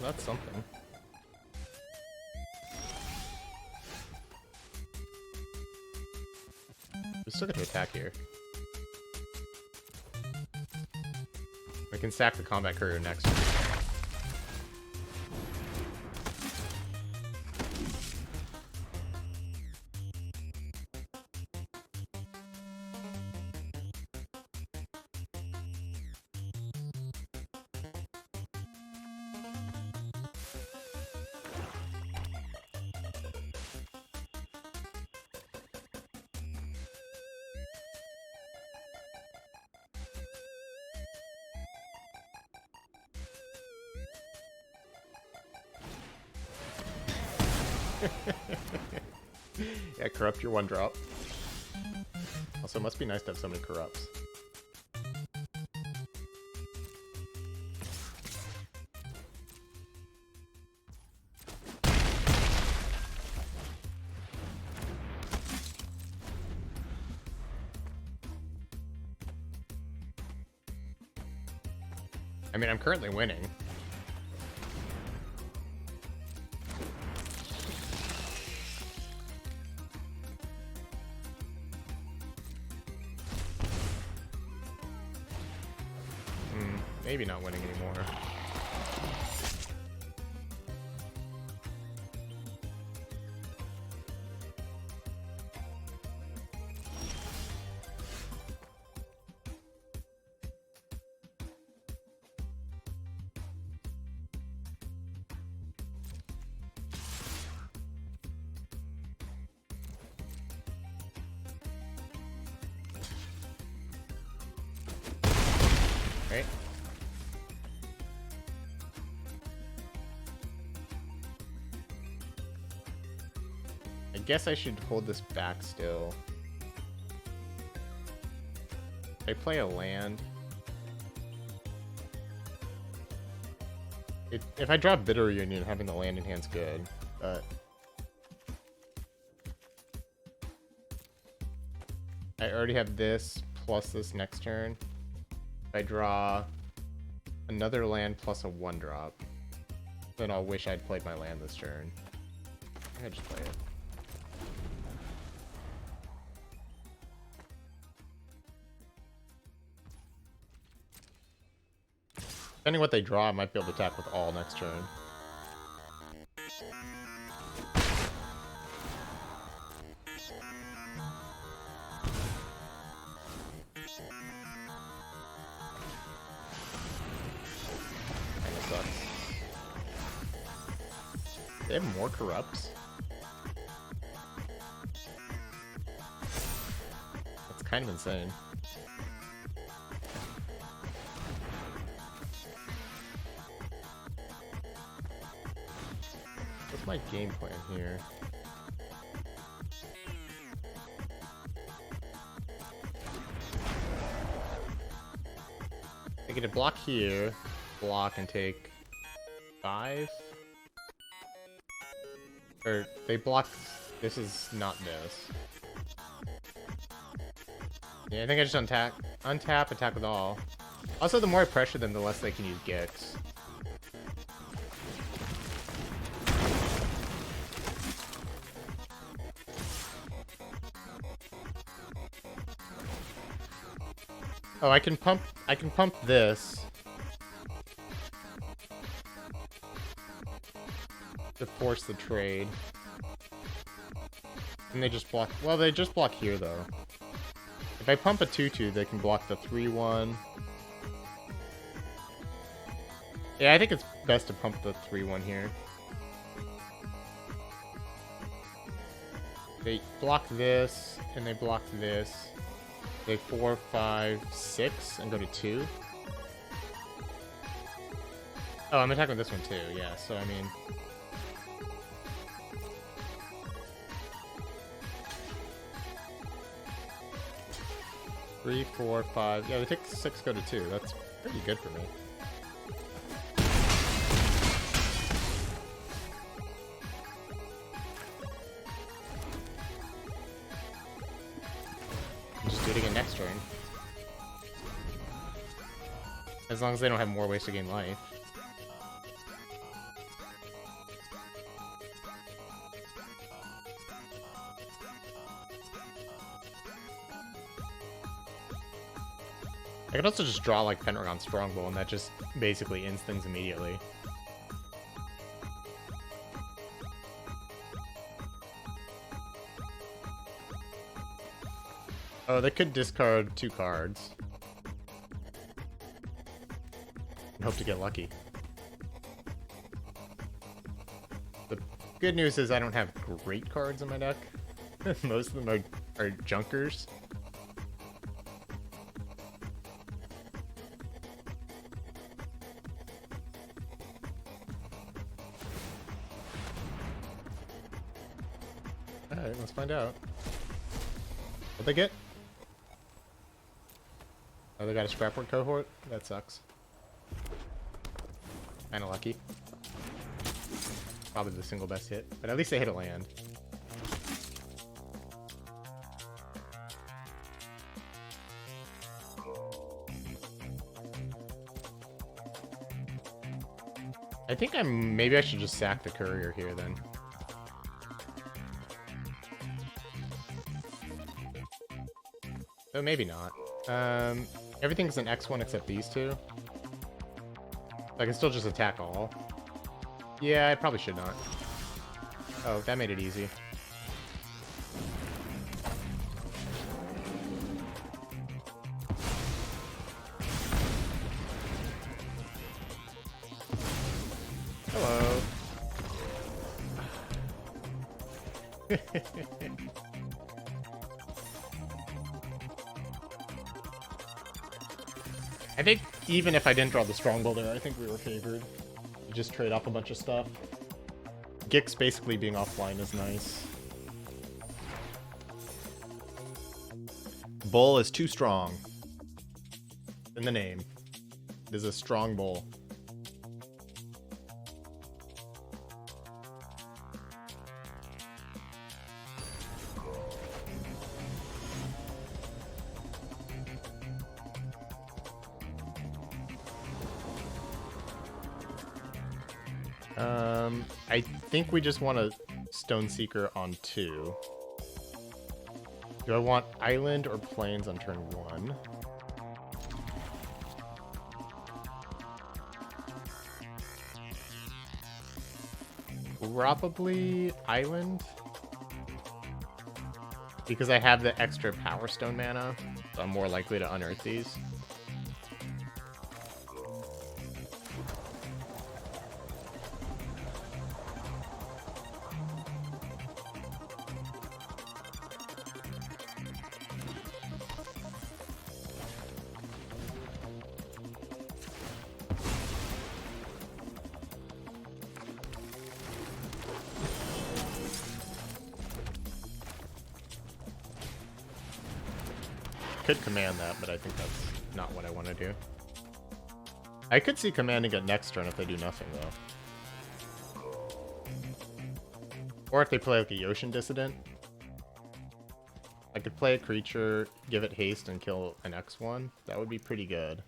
That's something. We still get to attack here. We can sack the combat courier next. Yeah, corrupt your 1-drop. Also, it must be nice to have so many corrupts. I mean, I'm currently winning. Maybe not winning anymore. Right? I guess I should hold this back still. I play a land. If I drop Bitter Reunion, having the land in hand's good, but I already have this plus this next turn. If I draw another land plus a 1-drop, then I'll wish I'd played my land this turn. I think I just play it. Depending what they draw, I might be able to attack with all next turn. Kinda sucks. They have more corrupts? That's kind of insane. What's my game plan here? get a block here, block and take 5. Or they block. This is not this. Yeah, I think I just untap, attack with all. Also, the more I pressure them, the less they can use Gix. Oh, I can pump this to force the trade. And they just block. Well, they just block here though. If I pump a 2/2, they can block the 3/1. Yeah, I think it's best to pump the 3/1 here. They block this, and they block this. They 4, 5, 6, and go to 2. Oh, I'm attacking this one too, yeah, so I mean... Three, 4, 5. Yeah, they take 6, go to 2. That's pretty good for me. Just do it again next turn. As long as they don't have more ways to gain life. I could also just draw like Pentagon Strongbow, and that just basically ends things immediately. Oh, they could discard 2 cards. And hope to get lucky. The good news is I don't have great cards in my deck. Most of them are junkers. Alright, let's find out. What'd they get? Oh, they got a Scrapboard Cohort? That sucks. Kinda lucky. Probably the single best hit, but at least they hit a land. I think maybe I should just sack the Courier here then. Oh, maybe not. Everything's an X1 except these 2. I can still just attack all. Yeah, I probably should not. Oh, that made it easy. Hello. I think even if I didn't draw the Strongbow there, I think we were favored. You just trade off a bunch of stuff. Gix basically being offline is nice. Bull is too strong. In the name. It is a strong bull. I think we just want a Stone Seeker on 2. Do I want Island or Plains on turn 1? Probably Island. Because I have the extra Power Stone mana, so I'm more likely to unearth these. Could command that, but I think that's not what I want to do. I could see commanding it next turn if they do nothing, though. Or if they play like a Yoshin Dissident. I could play a creature, give it haste, and kill an X1. That would be pretty good.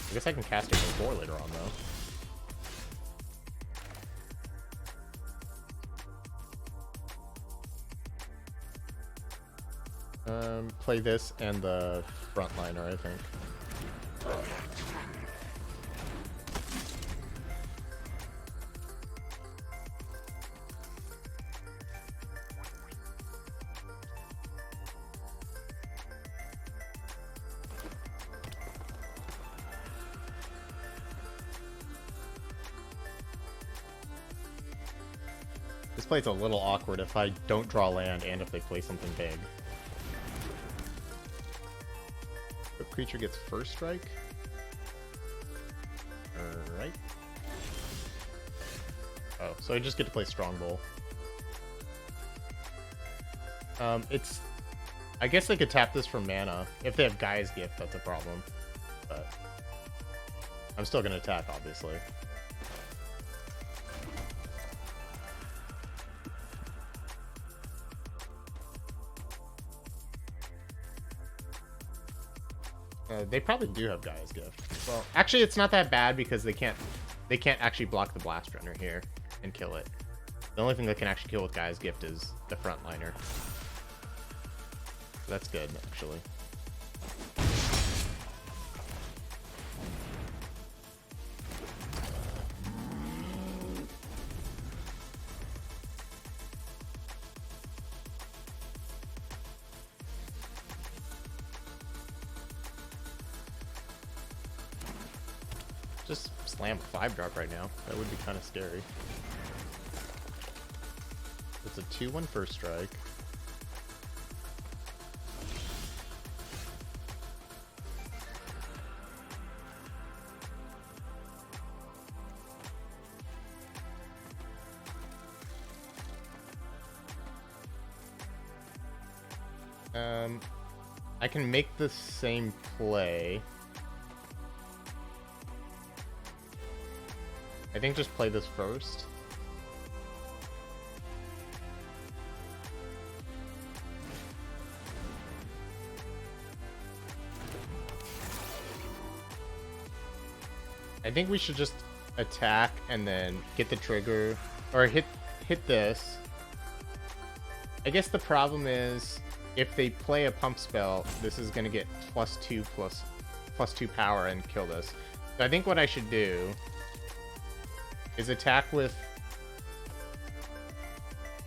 I guess I can cast it before later on, though. Play this and the frontliner, I think. This play's a little awkward if I don't draw land and if they play something big. The creature gets first strike. Alright. Oh, so I just get to play Strongbow. It's... I guess they could tap this for mana. If they have Gaia's Gift, that's a problem. But... I'm still gonna attack, obviously. They probably do have Gaia's Gift. Well, actually, it's not that bad because they can't actually block the Blast Runner here and kill it. The only thing they can actually kill with Gaia's Gift is the frontliner. That's good, actually. Just slam a 5-drop right now. That would be kind of scary. It's a 2/1 first strike. I can make the same play. I think just play this first. I think we should just attack and then get the trigger, or hit this. I guess the problem is if they play a pump spell, this is gonna get +2 +2 power and kill this. So I think what I should do is attack with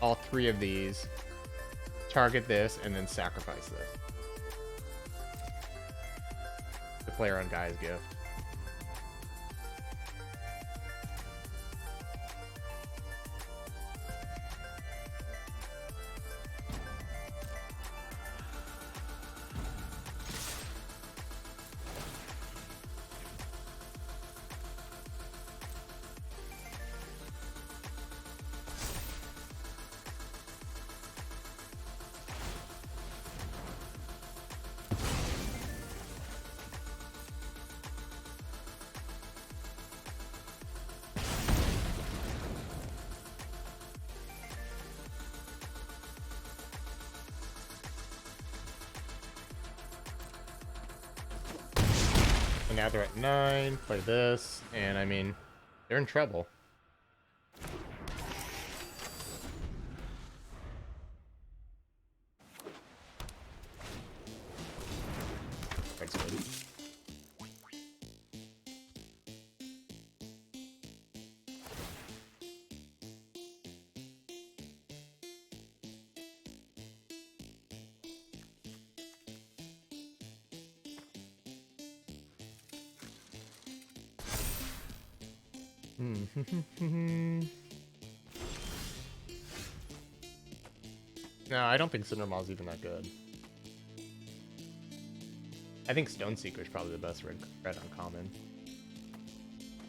all 3 of these, target this, and then sacrifice this. The player on Gaia's Gift. And now they're at 9, play this, and I mean, they're in trouble. That's good. No, I don't think Cindermaw's even that good. I think Stoneseeker is probably the best red uncommon.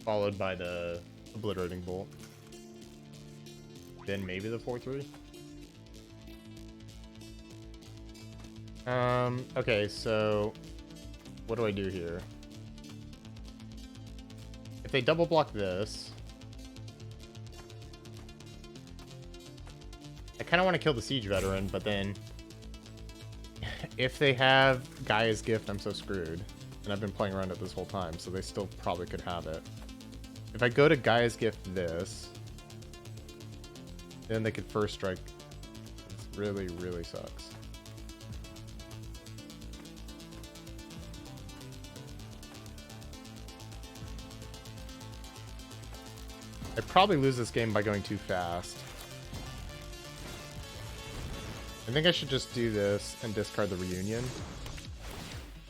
Followed by the Obliterating Bolt. Then maybe the 4/3. Okay, so what do I do here? If they double block this, I kind of want to kill the siege veteran, but then if they have Gaia's gift, I'm so screwed. And I've been playing around it this whole time, so they still probably could have it. If I go to Gaia's gift this, then they could first strike. This really, really sucks. I probably lose this game by going too fast. I think I should just do this and discard the reunion.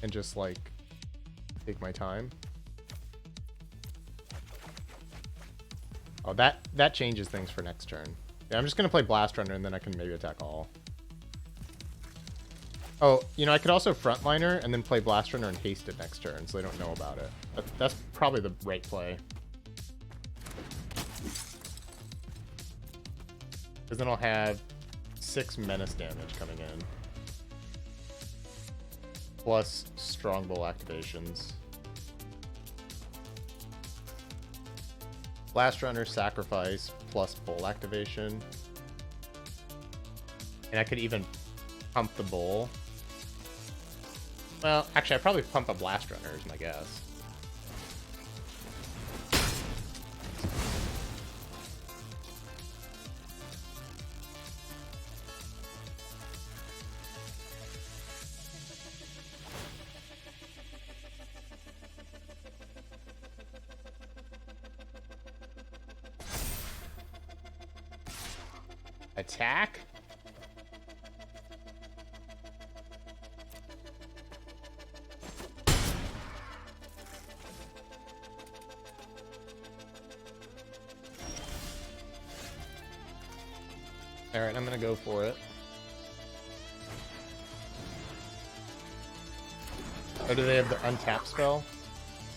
And just, like, take my time. Oh, that changes things for next turn. Yeah, I'm just going to play Blast Runner and then I can maybe attack all. Oh, you know, I could also Frontliner and then play Blast Runner and haste it next turn so they don't know about it. That's probably the right play. Because then I'll have 6 menace damage coming in. Plus Strongbow activations. Blast Runner, Sacrifice, plus Bull activation. And I could even pump the Bull. Well, actually, I'd probably pump a Blast Runner is my guess. Attack? Alright, I'm gonna go for it. Or do they have the untap spell?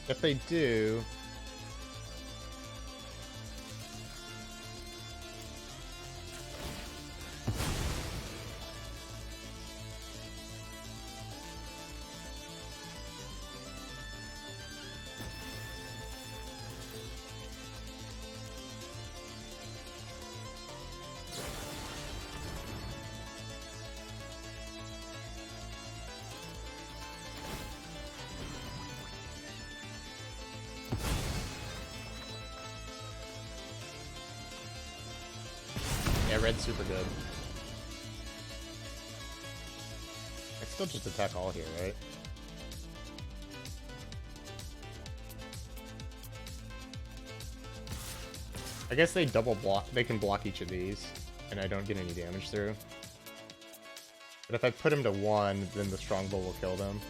If they do... Yeah, red's super good. I still just attack all here, right? I guess they double block. They can block each of these, and I don't get any damage through. But if I put him to 1, then the Strongbow will kill them.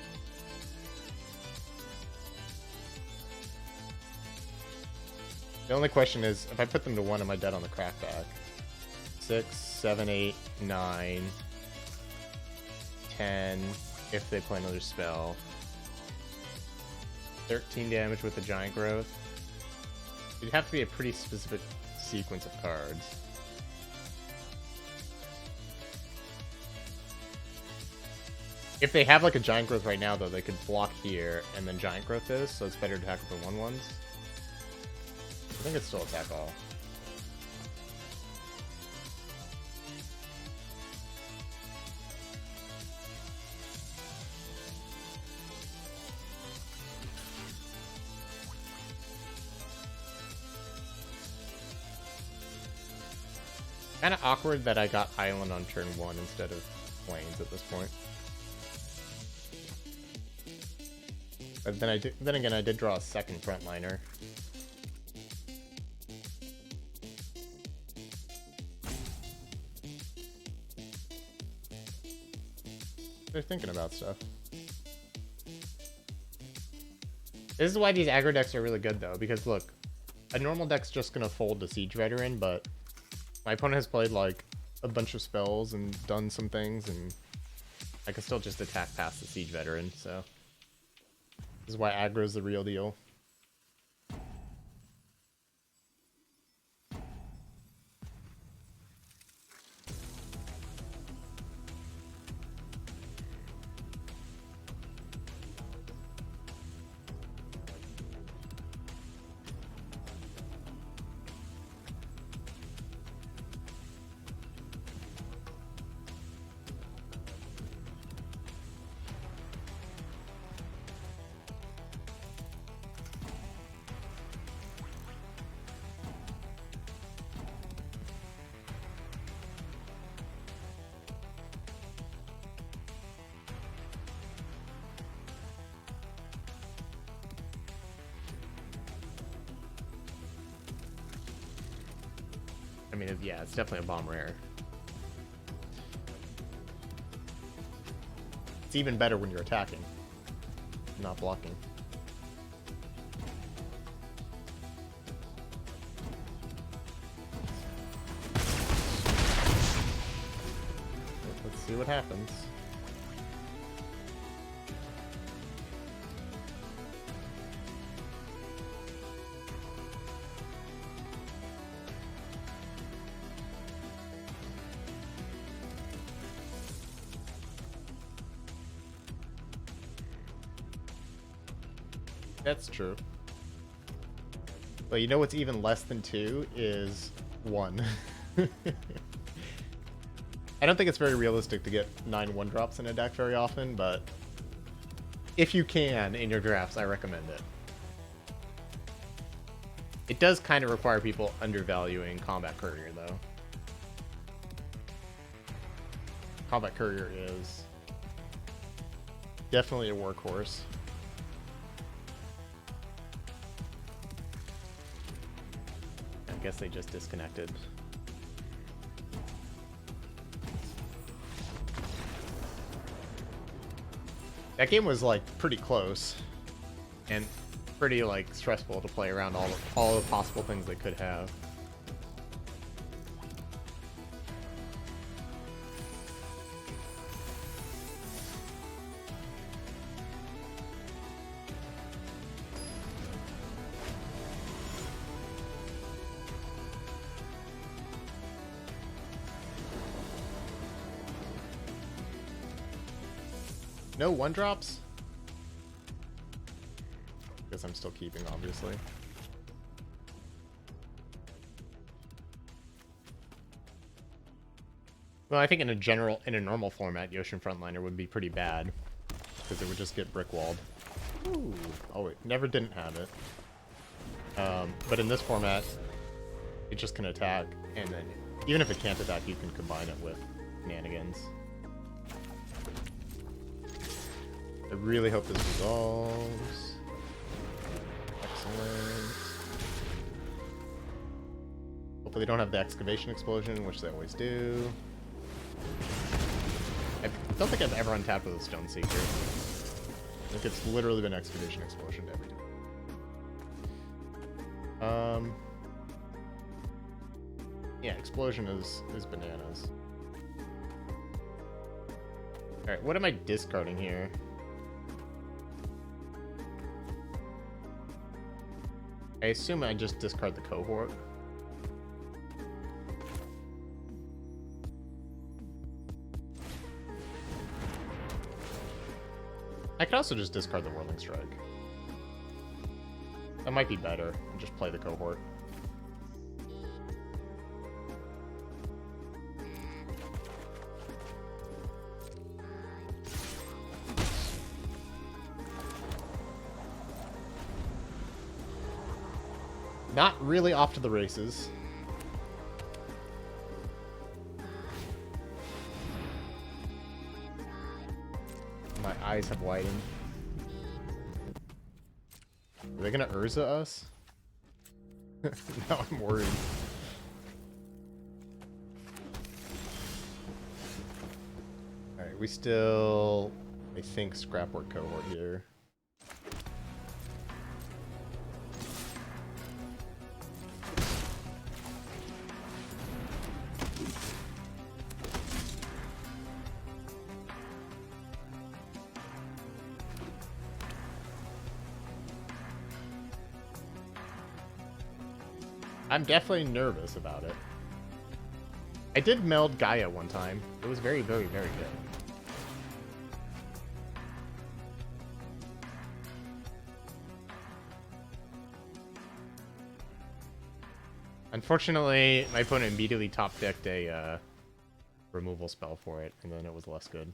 The only question is, if I put them to 1, am I dead on the crackback? 6, 7, 8, 9, 10, if they play another spell. 13 damage with the giant growth. It'd have to be a pretty specific sequence of cards. If they have like a giant growth right now, though, they could block here and then giant growth this, so it's better to attack with the 1/1s. I think it's still attack all. Kind of awkward that I got Island on turn 1 instead of Plains at this point. But then again, I did draw a second Frontliner. They're thinking about stuff. This is why these aggro decks are really good, though, because look, a normal deck's just gonna fold the Siege Veteran, but my opponent has played like a bunch of spells and done some things, and I can still just attack past the Siege Veteran, so this is why aggro's the real deal. I mean, yeah, it's definitely a bomb rare. It's even better when you're attacking, not blocking. Let's see what happens. That's true. But you know what's even less than 2 is 1. I don't think it's very realistic to get 9 1-drops in a deck very often, but if you can in your drafts, I recommend it. It does kind of require people undervaluing Combat Courier, though. Combat Courier is definitely a workhorse. I guess they just disconnected. That game was like pretty close and pretty like stressful to play around all the possible things they could have. No 1-drops? Guess I'm still keeping, obviously. Well, I think in a normal format, Yocean Frontliner would be pretty bad. Because it would just get brick-walled. Ooh. Oh, it never didn't have it. But in this format, it just can attack, and then even if it can't attack, you can combine it with shenanigans. I really hope this resolves. Excellent. Hopefully they don't have the excavation explosion, which they always do. I don't think I've ever untapped with a Stone Seeker. I think it's literally been excavation explosion every time. Yeah, explosion is bananas. Alright, what am I discarding here? I assume I just discard the cohort. I could also just discard the Whirling Strike. That might be better, and just play the cohort. Not really off to the races. My eyes have widened. Are they gonna Urza us? Now I'm worried. Alright, we still, I think, Scrapwork cohort here. I'm definitely nervous about it. I did meld Gaia one time. It was very, very, very good. Unfortunately, my opponent immediately top decked a removal spell for it, and then it was less good.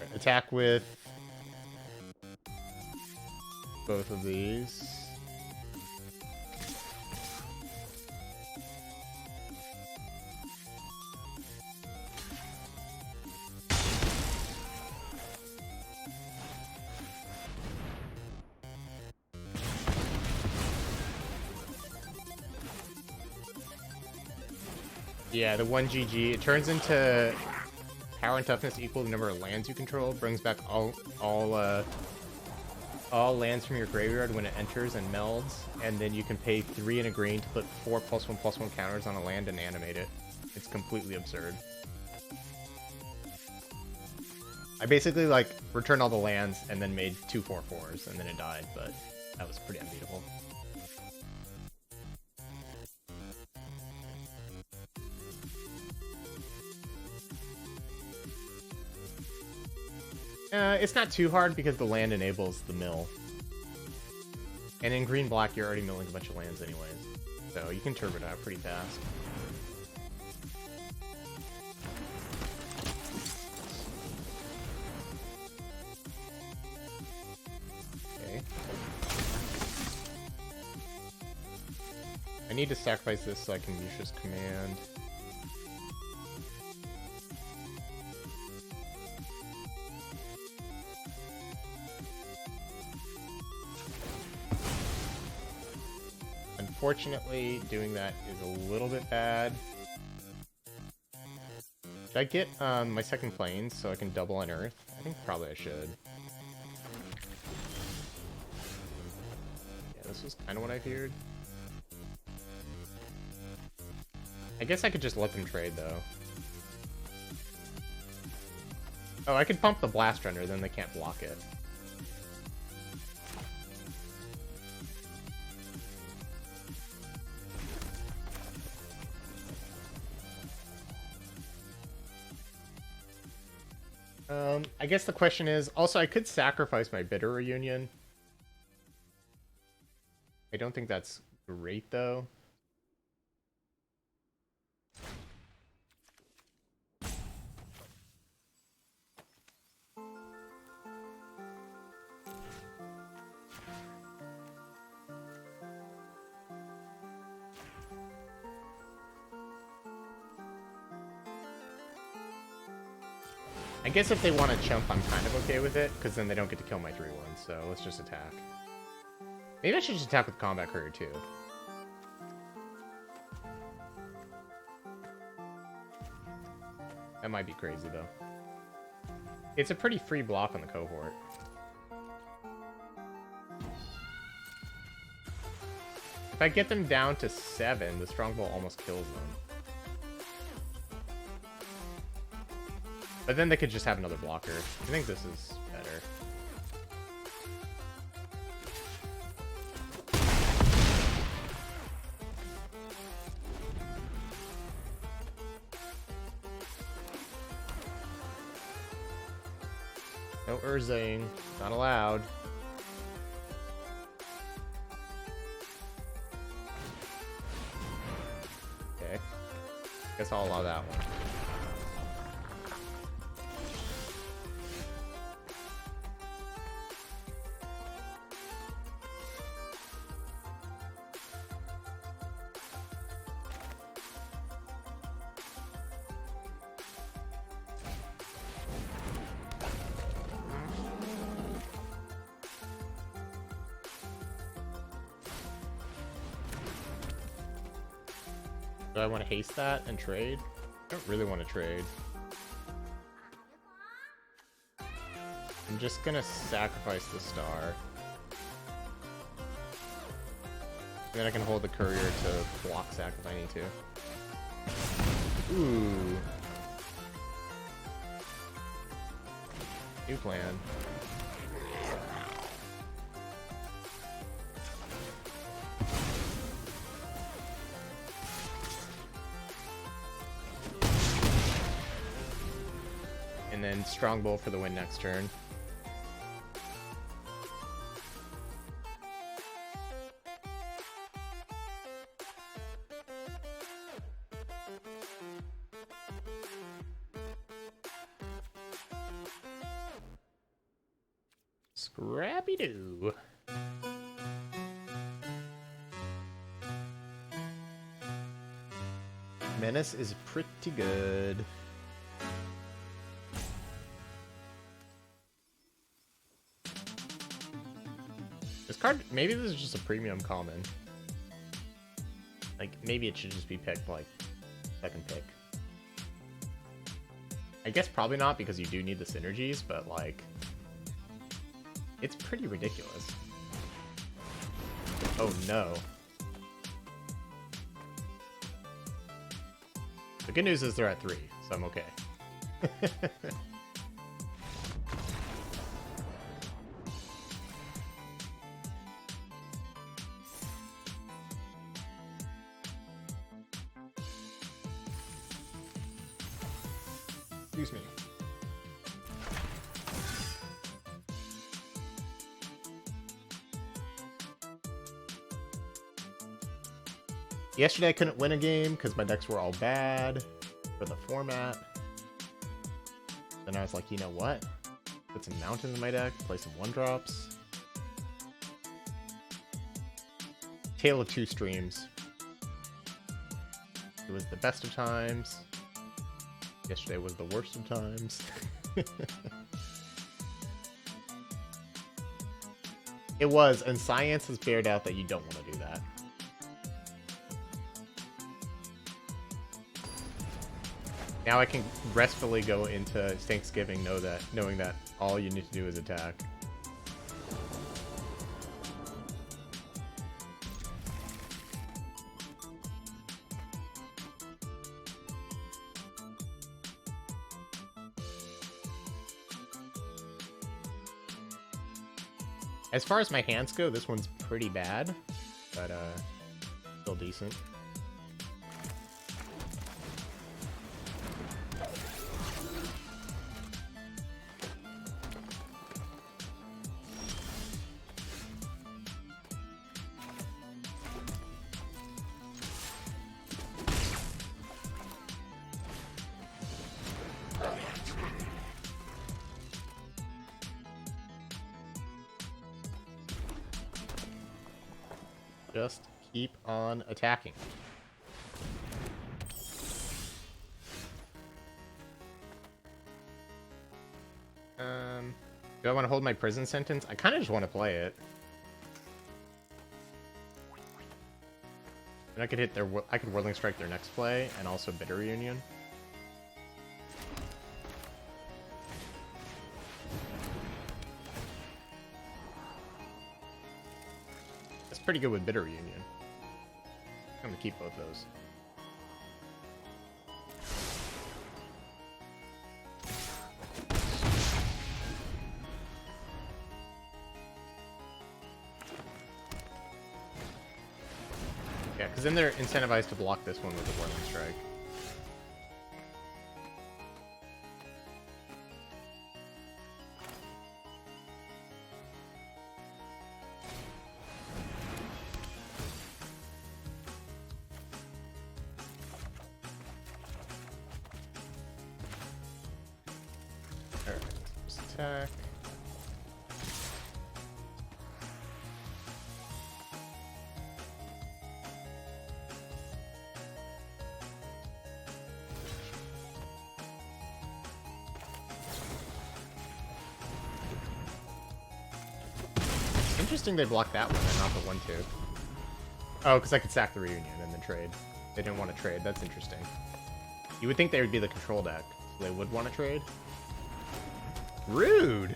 Right, attack with both of these. Yeah, the 1 GG. It turns into power and toughness equal to the number of lands you control. Brings back all lands from your graveyard when it enters and melds. And then you can pay 3 and a green to put 4 +1/+1 counters on a land and animate it. It's completely absurd. I basically, like, returned all the lands and then made 2 4/4s, and then it died, but that was pretty unbeatable. It's not too hard because the land enables the mill. And in green-black, you're already milling a bunch of lands anyways. So you can turbo it out pretty fast. Okay. I need to sacrifice this so I can use this command. Unfortunately, doing that is a little bit bad. Should I get my second planes so I can double on Earth? I think probably I should. Yeah, this was kind of what I feared. I guess I could just let them trade, though. Oh, I could pump the Blast Runner, then they can't block it. I guess the question is, also I could sacrifice my Bitter Reunion. I don't think that's great, though. I guess if they want to chump, I'm kind of okay with it, because then they don't get to kill my 3-1, so let's just attack. Maybe I should just attack with Combat Courier, too. That might be crazy, though. It's a pretty free block on the cohort. If I get them down to 7, the Strongbow almost kills them. But then they could just have another blocker. I think this is better. No Urzing. Not allowed. Okay. Guess I'll allow that one. Do I want to haste that and trade? I don't really want to trade. I'm just gonna sacrifice the star. And then I can hold the courier to block sack if I need to. Ooh. New plan. And then Strongbow for the win next turn. Scrappy-doo. Menace is pretty good. This card, maybe this is just a premium common. Like, maybe it should just be picked, like, second pick. I guess probably not because you do need the synergies, but like, it's pretty ridiculous. Oh no. The good news is they're at 3, so I'm okay. Excuse me. Yesterday I couldn't win a game because my decks were all bad for the format. Then I was like, you know what? Put some mountains in my deck, play some 1-drops. Tale of 2 streams. It was the best of times. Yesterday was the worst of times. It was, and science has bared out that you don't want to do that. Now I can restfully go into Thanksgiving knowing that all you need to do is attack. As far as my hands go, this one's pretty bad, but still decent. Just keep on attacking. Do I want to hold my prison sentence? I kind of just want to play it. And I could hit I could Whirling Strike their next play and also Bitter Reunion. Pretty good with Bitter Reunion. I'm gonna keep both those. Yeah, because then they're incentivized to block this one with a Whirling Strike. Attack. Interesting they blocked that one and not the 1/2. Oh, because I could sack the Reunion and then trade. They didn't want to trade. That's interesting. You would think they would be the control deck, so they would want to trade. Rude.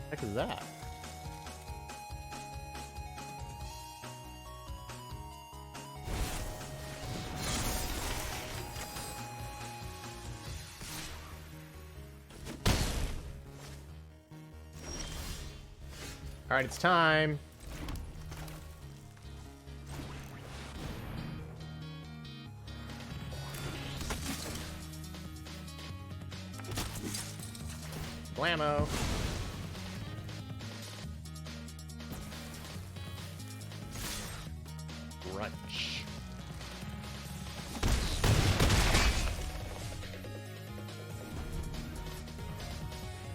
What the heck is that? All right, it's time. Blammo. Brunch.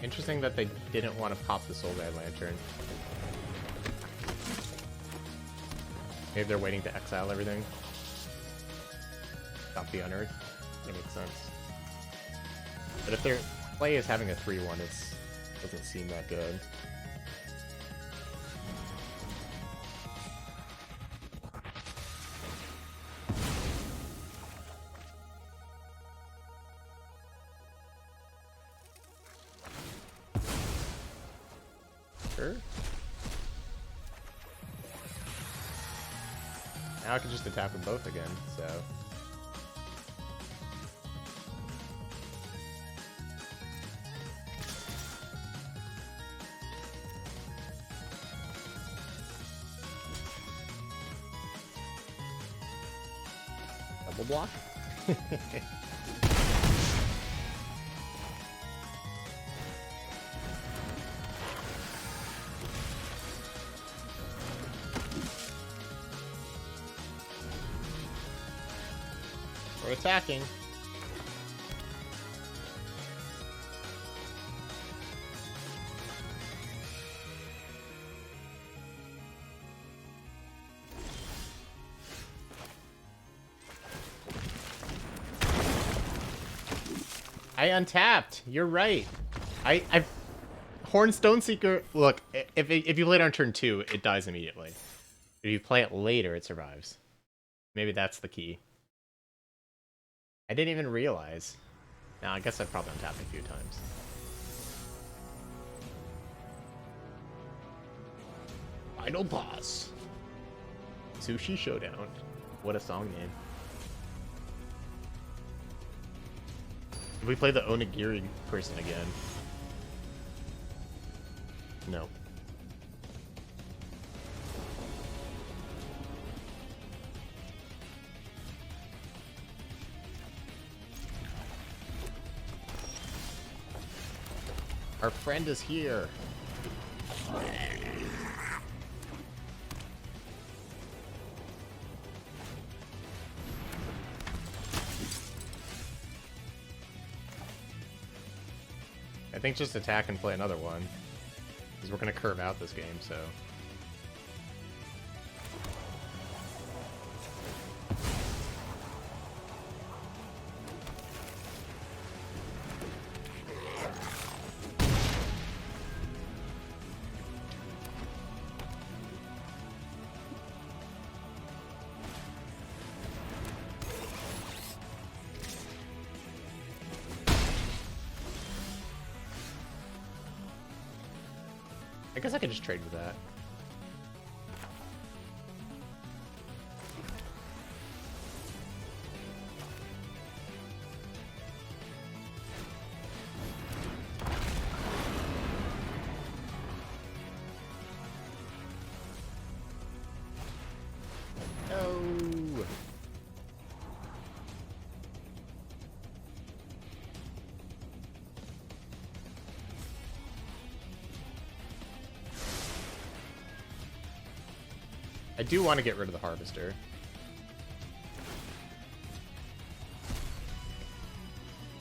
Interesting that they didn't want to pop the Soul Guide Lantern. Maybe they're waiting to exile everything. Stop the Unearth. That makes sense. But if their play is having a 3/1, it doesn't seem that good. Sure. Now I can just attack with both again, so. Double block? We're attacking. I untapped. You're right. I Horn Stoneseeker. Look, if you play it on turn 2, it dies immediately. If you play it later, it survives. Maybe that's the key. I didn't even realize. Now, I guess I've probably untapped a few times. Final boss. Sushi Showdown. What a song name. If we play the Onigiri person again. No. Our friend is here. I think just attack and play another one. Because we're going to curve out this game, so... I guess I could just trade with that. No. I do want to get rid of the Harvester.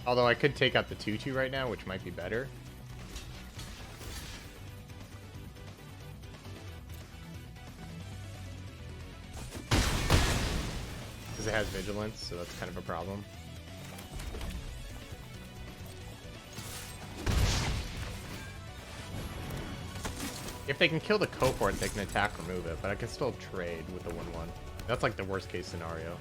Although I could take out the 2/2 right now, which might be better. Because it has Vigilance, so that's kind of a problem. If they can kill the cohort, they can attack, remove it, but I can still trade with the 1/1. That's like the worst case scenario.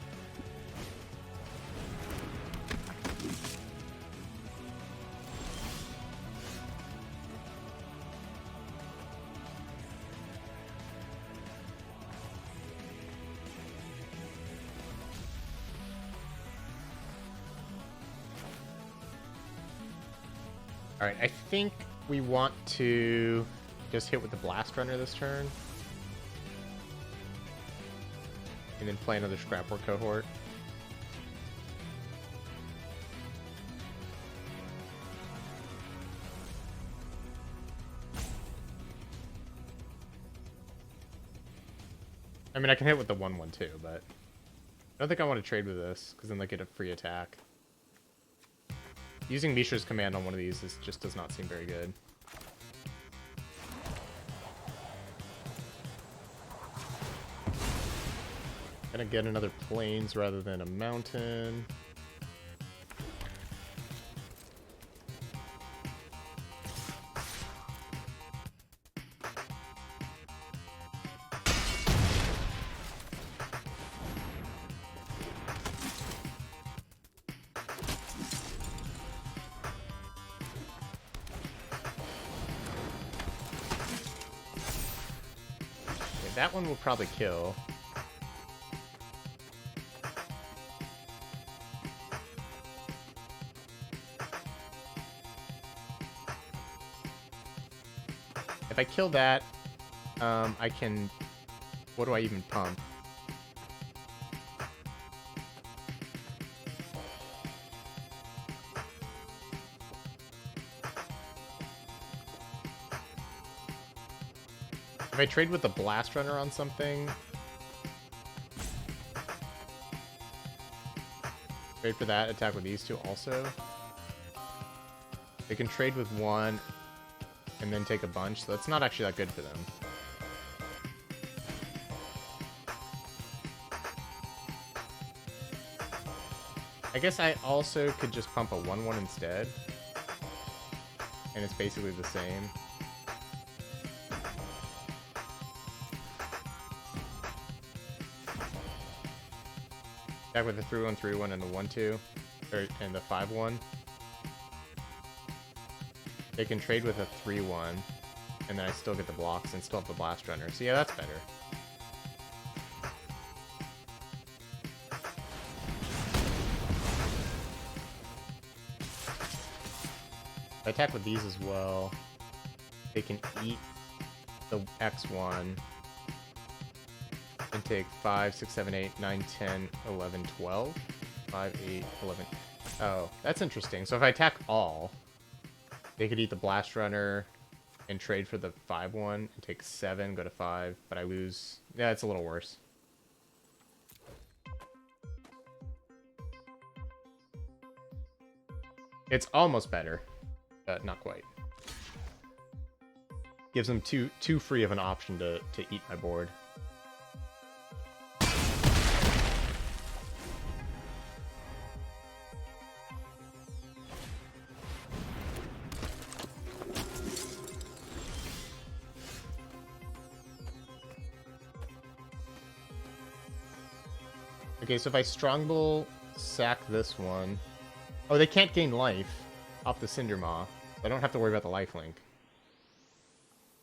Alright, I think we want to just hit with the Blast Runner this turn. And then play another Scrapboard Cohort. I mean, I can hit with the 1/1 too, but I don't think I want to trade with this, because then they get a free attack. Using Mishra's command on one of these just does not seem very good. Gonna get another plains rather than a mountain. that one will probably kill. If I kill that, I can... What do I even pump? If I trade with the Blast Runner on something... Trade for that, attack with these two also. They can trade with one and then take a bunch, so that's not actually that good for them. I guess I also could just pump a 1-1 instead. And it's basically the same. Back with the 3-1, 3-1, and the 1-2. And the 5-1. They can trade with a 3-1. And then I still get the blocks and still have the Blast Runner. So yeah, that's better. If I attack with these as well, they can eat the X1 and take 5, 6, 7, 8, 9, 10, 11, 12. 5, 8, 11. Oh, that's interesting. So if I attack all, they could eat the Blast Runner and trade for the 5-1 and take 7, go to 5, but I lose. Yeah, it's a little worse. It's almost better. Not quite. Gives them too free of an option to eat my board. Okay, so if I Strongbow, sack this one... Oh, they can't gain life off the Cinder Maw. I don't have to worry about the life link.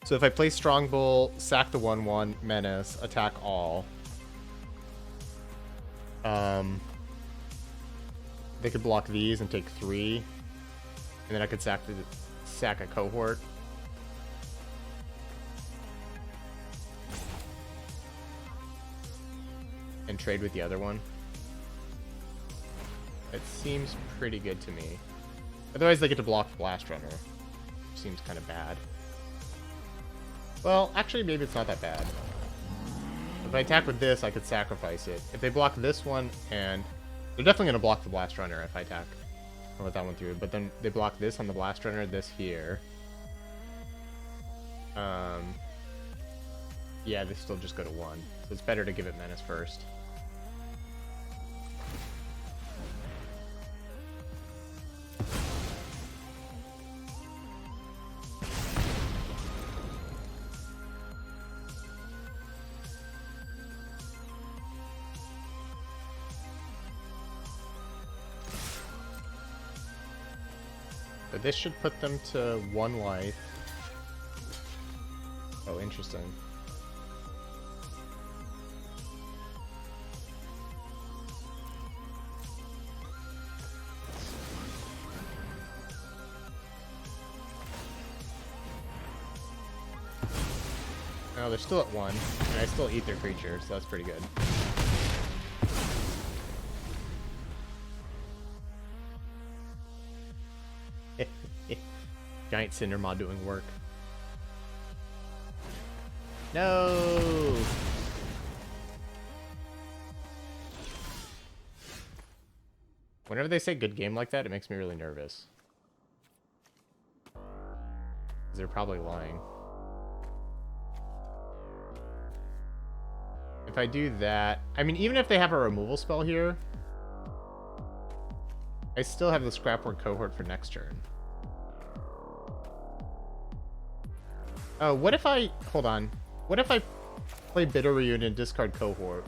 So if I play Strongbow, sack the 1-1, menace, attack all... they could block these and take 3. And then I could sack a cohort. And trade with the other one. That seems pretty good to me. Otherwise they get to block the Blast Runner. Which seems kind of bad. Well, actually maybe it's not that bad. If I attack with this, I could sacrifice it. If they block this one, and... They're definitely going to block the Blast Runner if I attack. I'll let that one through. But then they block this on the Blast Runner, this here. Yeah, they still just go to 1. So it's better to give it Menace first. But this should put them to 1 life. Oh, interesting. Oh, they're still at 1, and I still eat their creature, so that's pretty good. Giant Cinder Maw doing work. No! Whenever they say good game like that, it makes me really nervous. 'Cause they're probably lying. If I do that... I mean, even if they have a removal spell here, I still have the Scrapboard Cohort for next turn. Oh, what if I... Hold on. What if I play Bitter Reunion and discard Cohort?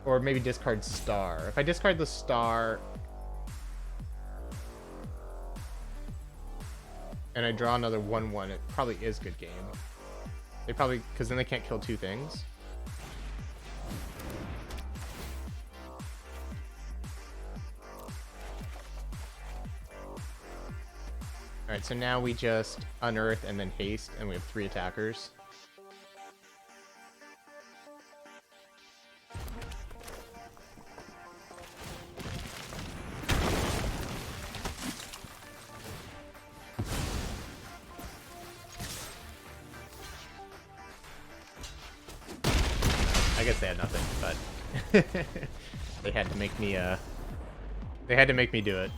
Or maybe discard Star. If I discard the Star... and I draw another 1-1, it probably is good game. They probably, because then they can't kill two things. Alright, so now we just unearth and then haste, and we have 3 attackers. I guess they had nothing, but they had to make me do it.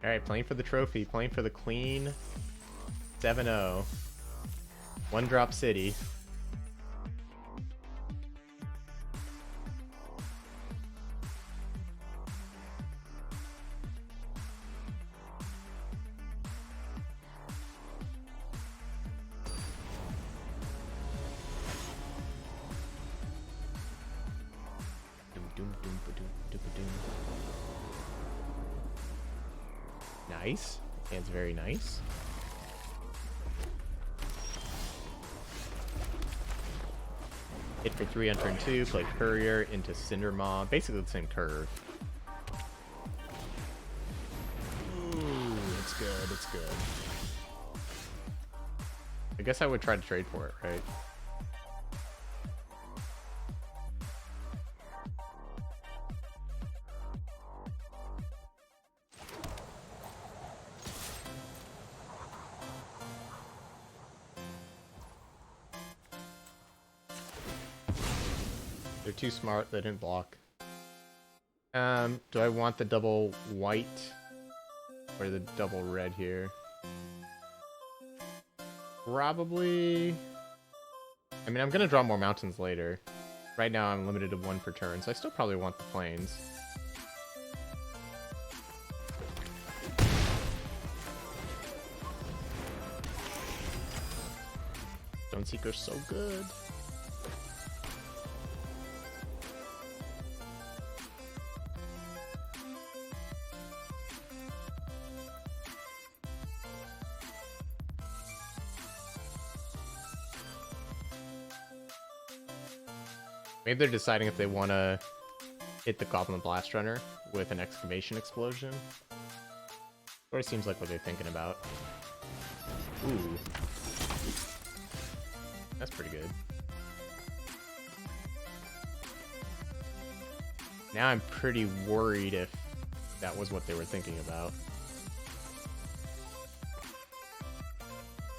Alright, playing for the trophy, playing for the clean 7-0. One drop city. Nice. Hand's very nice. Hit for 3 on turn 2, play Courier into Cinder Maw. Basically the same curve. Ooh, it's good, it's good. I guess I would try to trade for it, right? They're too smart, they didn't block. Do I want the double white or the double red here? Probably... I mean, I'm gonna draw more mountains later. Right now I'm limited to 1 per turn, so I still probably want the plains. Stoneseeker's so good. Maybe they're deciding if they want to hit the Goblin Blast Runner with an Excavation Explosion. Sort of seems like what they're thinking about. Ooh. That's pretty good. Now I'm pretty worried if that was what they were thinking about.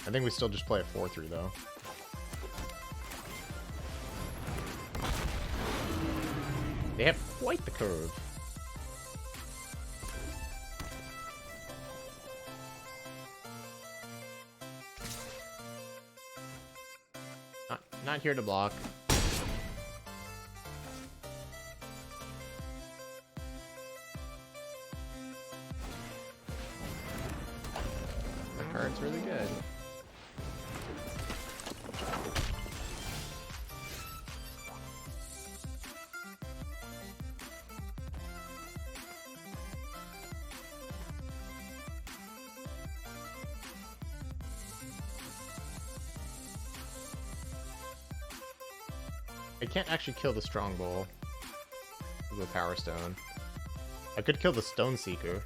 I think we still just play a 4-3 though. They have quite the curve. Not here to block. The card's really good. I can't actually kill the Strongbow with a Power Stone. I could kill the Stoneseeker.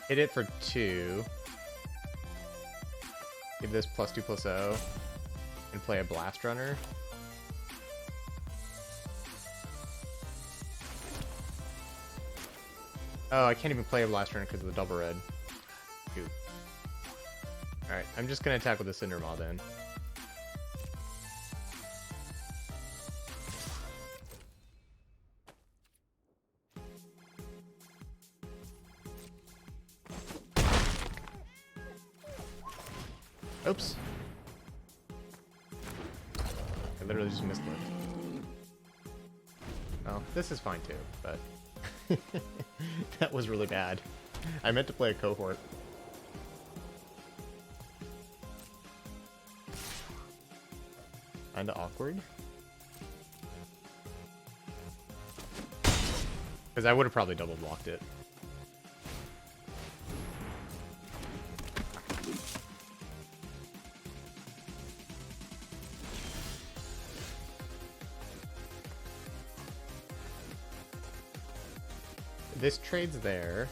Hit it for 2. Give this +2/+0. And play a Blast Runner. Oh, I can't even play a Blast Runner because of the double red. Shoot. Alright, I'm just gonna attack with the Cinder Maw then. Oops. I literally just missed it. Well, this is fine too, but that was really bad. I meant to play a cohort. Kinda awkward. Because I would have probably double blocked it. This trade's there.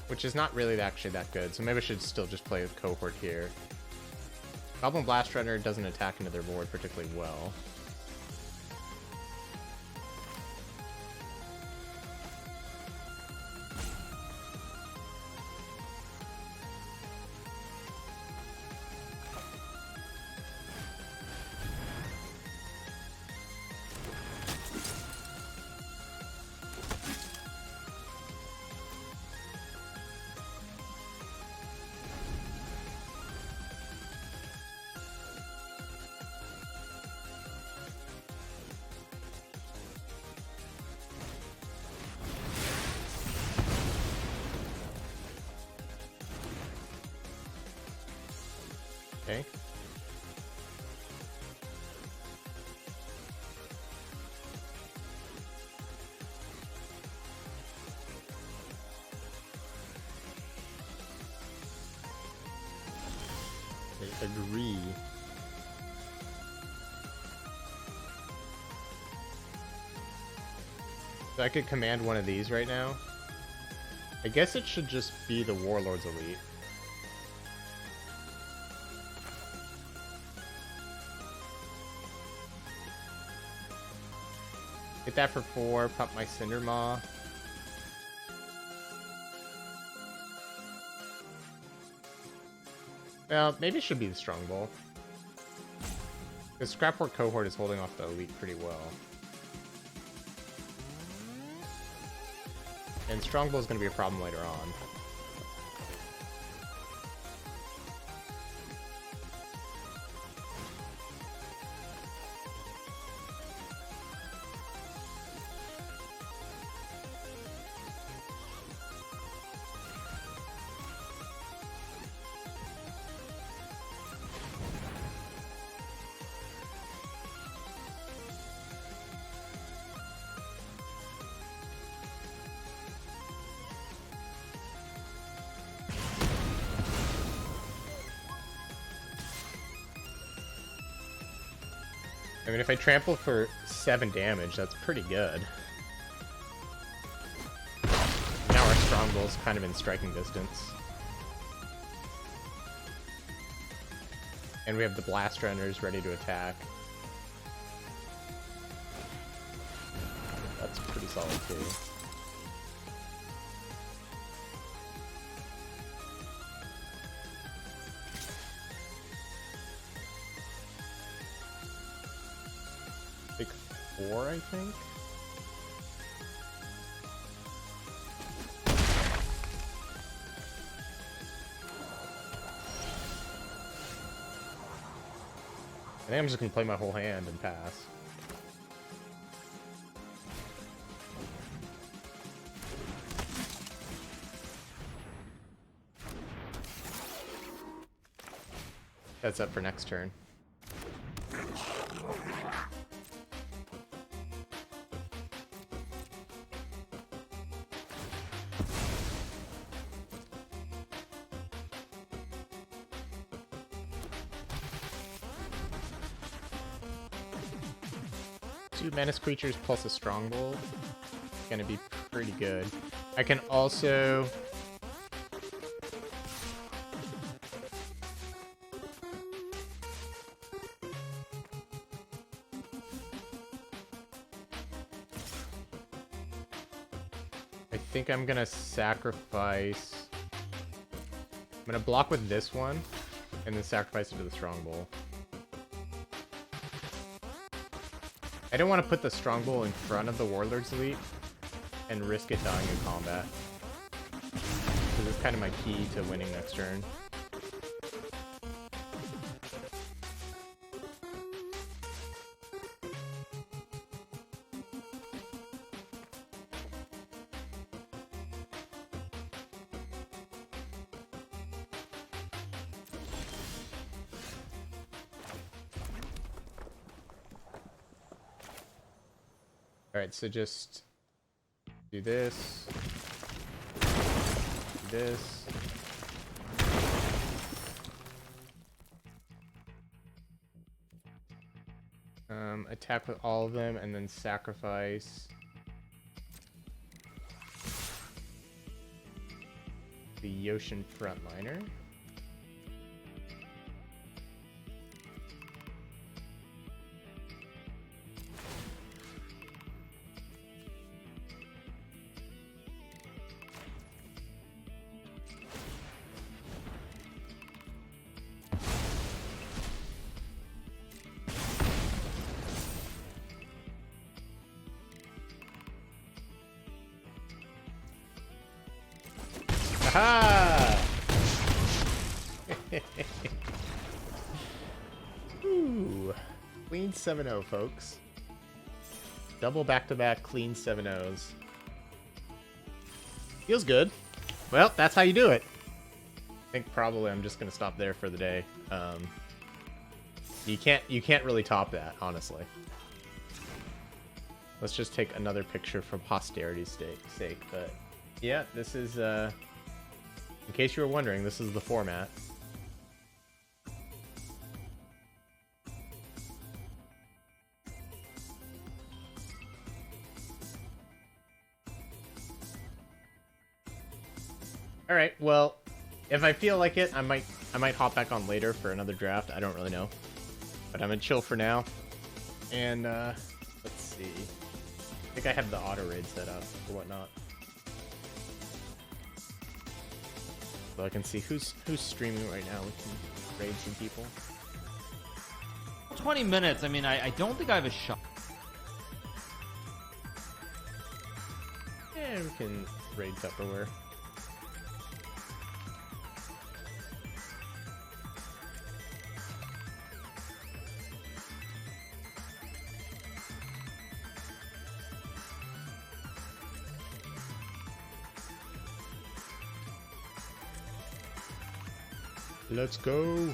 Which is not really actually that good, so maybe I should still just play with Cohort here. Goblin Blast Runner doesn't attack into their board particularly well. Okay. I agree. So I could command one of these right now. I guess it should just be the Warlord's Elite. Hit that for 4, pop my Cinder Maw. Well, maybe it should be the Strongbow. The Scrapwork Cohort is holding off the Elite pretty well. And Strongbow is going to be a problem later on. I mean, if I trample for 7 damage, that's pretty good. Now our Strongbow's kind of in striking distance. And we have the Blast Runners ready to attack. That's pretty solid too. Take 4, I think. I think I'm just gonna play my whole hand and pass. That's up for next turn. Two menace creatures plus a strongbow. Gonna be pretty good. I can also I think I'm gonna sacrifice. I'm gonna block with this one and then sacrifice it to the strongbow. I don't want to put the Strongbow in front of the Warlord's Elite and risk it dying in combat. This is kind of my key to winning next turn. Alright, so just do this. Do this. Attack with all of them and then sacrifice the Yoshin frontliner. Aha! Ooh, clean 7-0, folks. Double back-to-back clean 7-0s. Feels good. Well, that's how you do it. I think probably I'm just gonna stop there for the day. You can't really top that, honestly. Let's just take another picture for posterity's sake. But yeah, this is in case you were wondering, this is the format. All right, well, if I feel like it, I might hop back on later for another draft. I don't really know, but I'm gonna chill for now. And let's see. I think I have the auto raid set up or whatnot, so I can see who's streaming right now. We can raid some people. 20 minutes. I mean, I don't think I have a shot. Yeah, we can raid Tupperware. Let's go.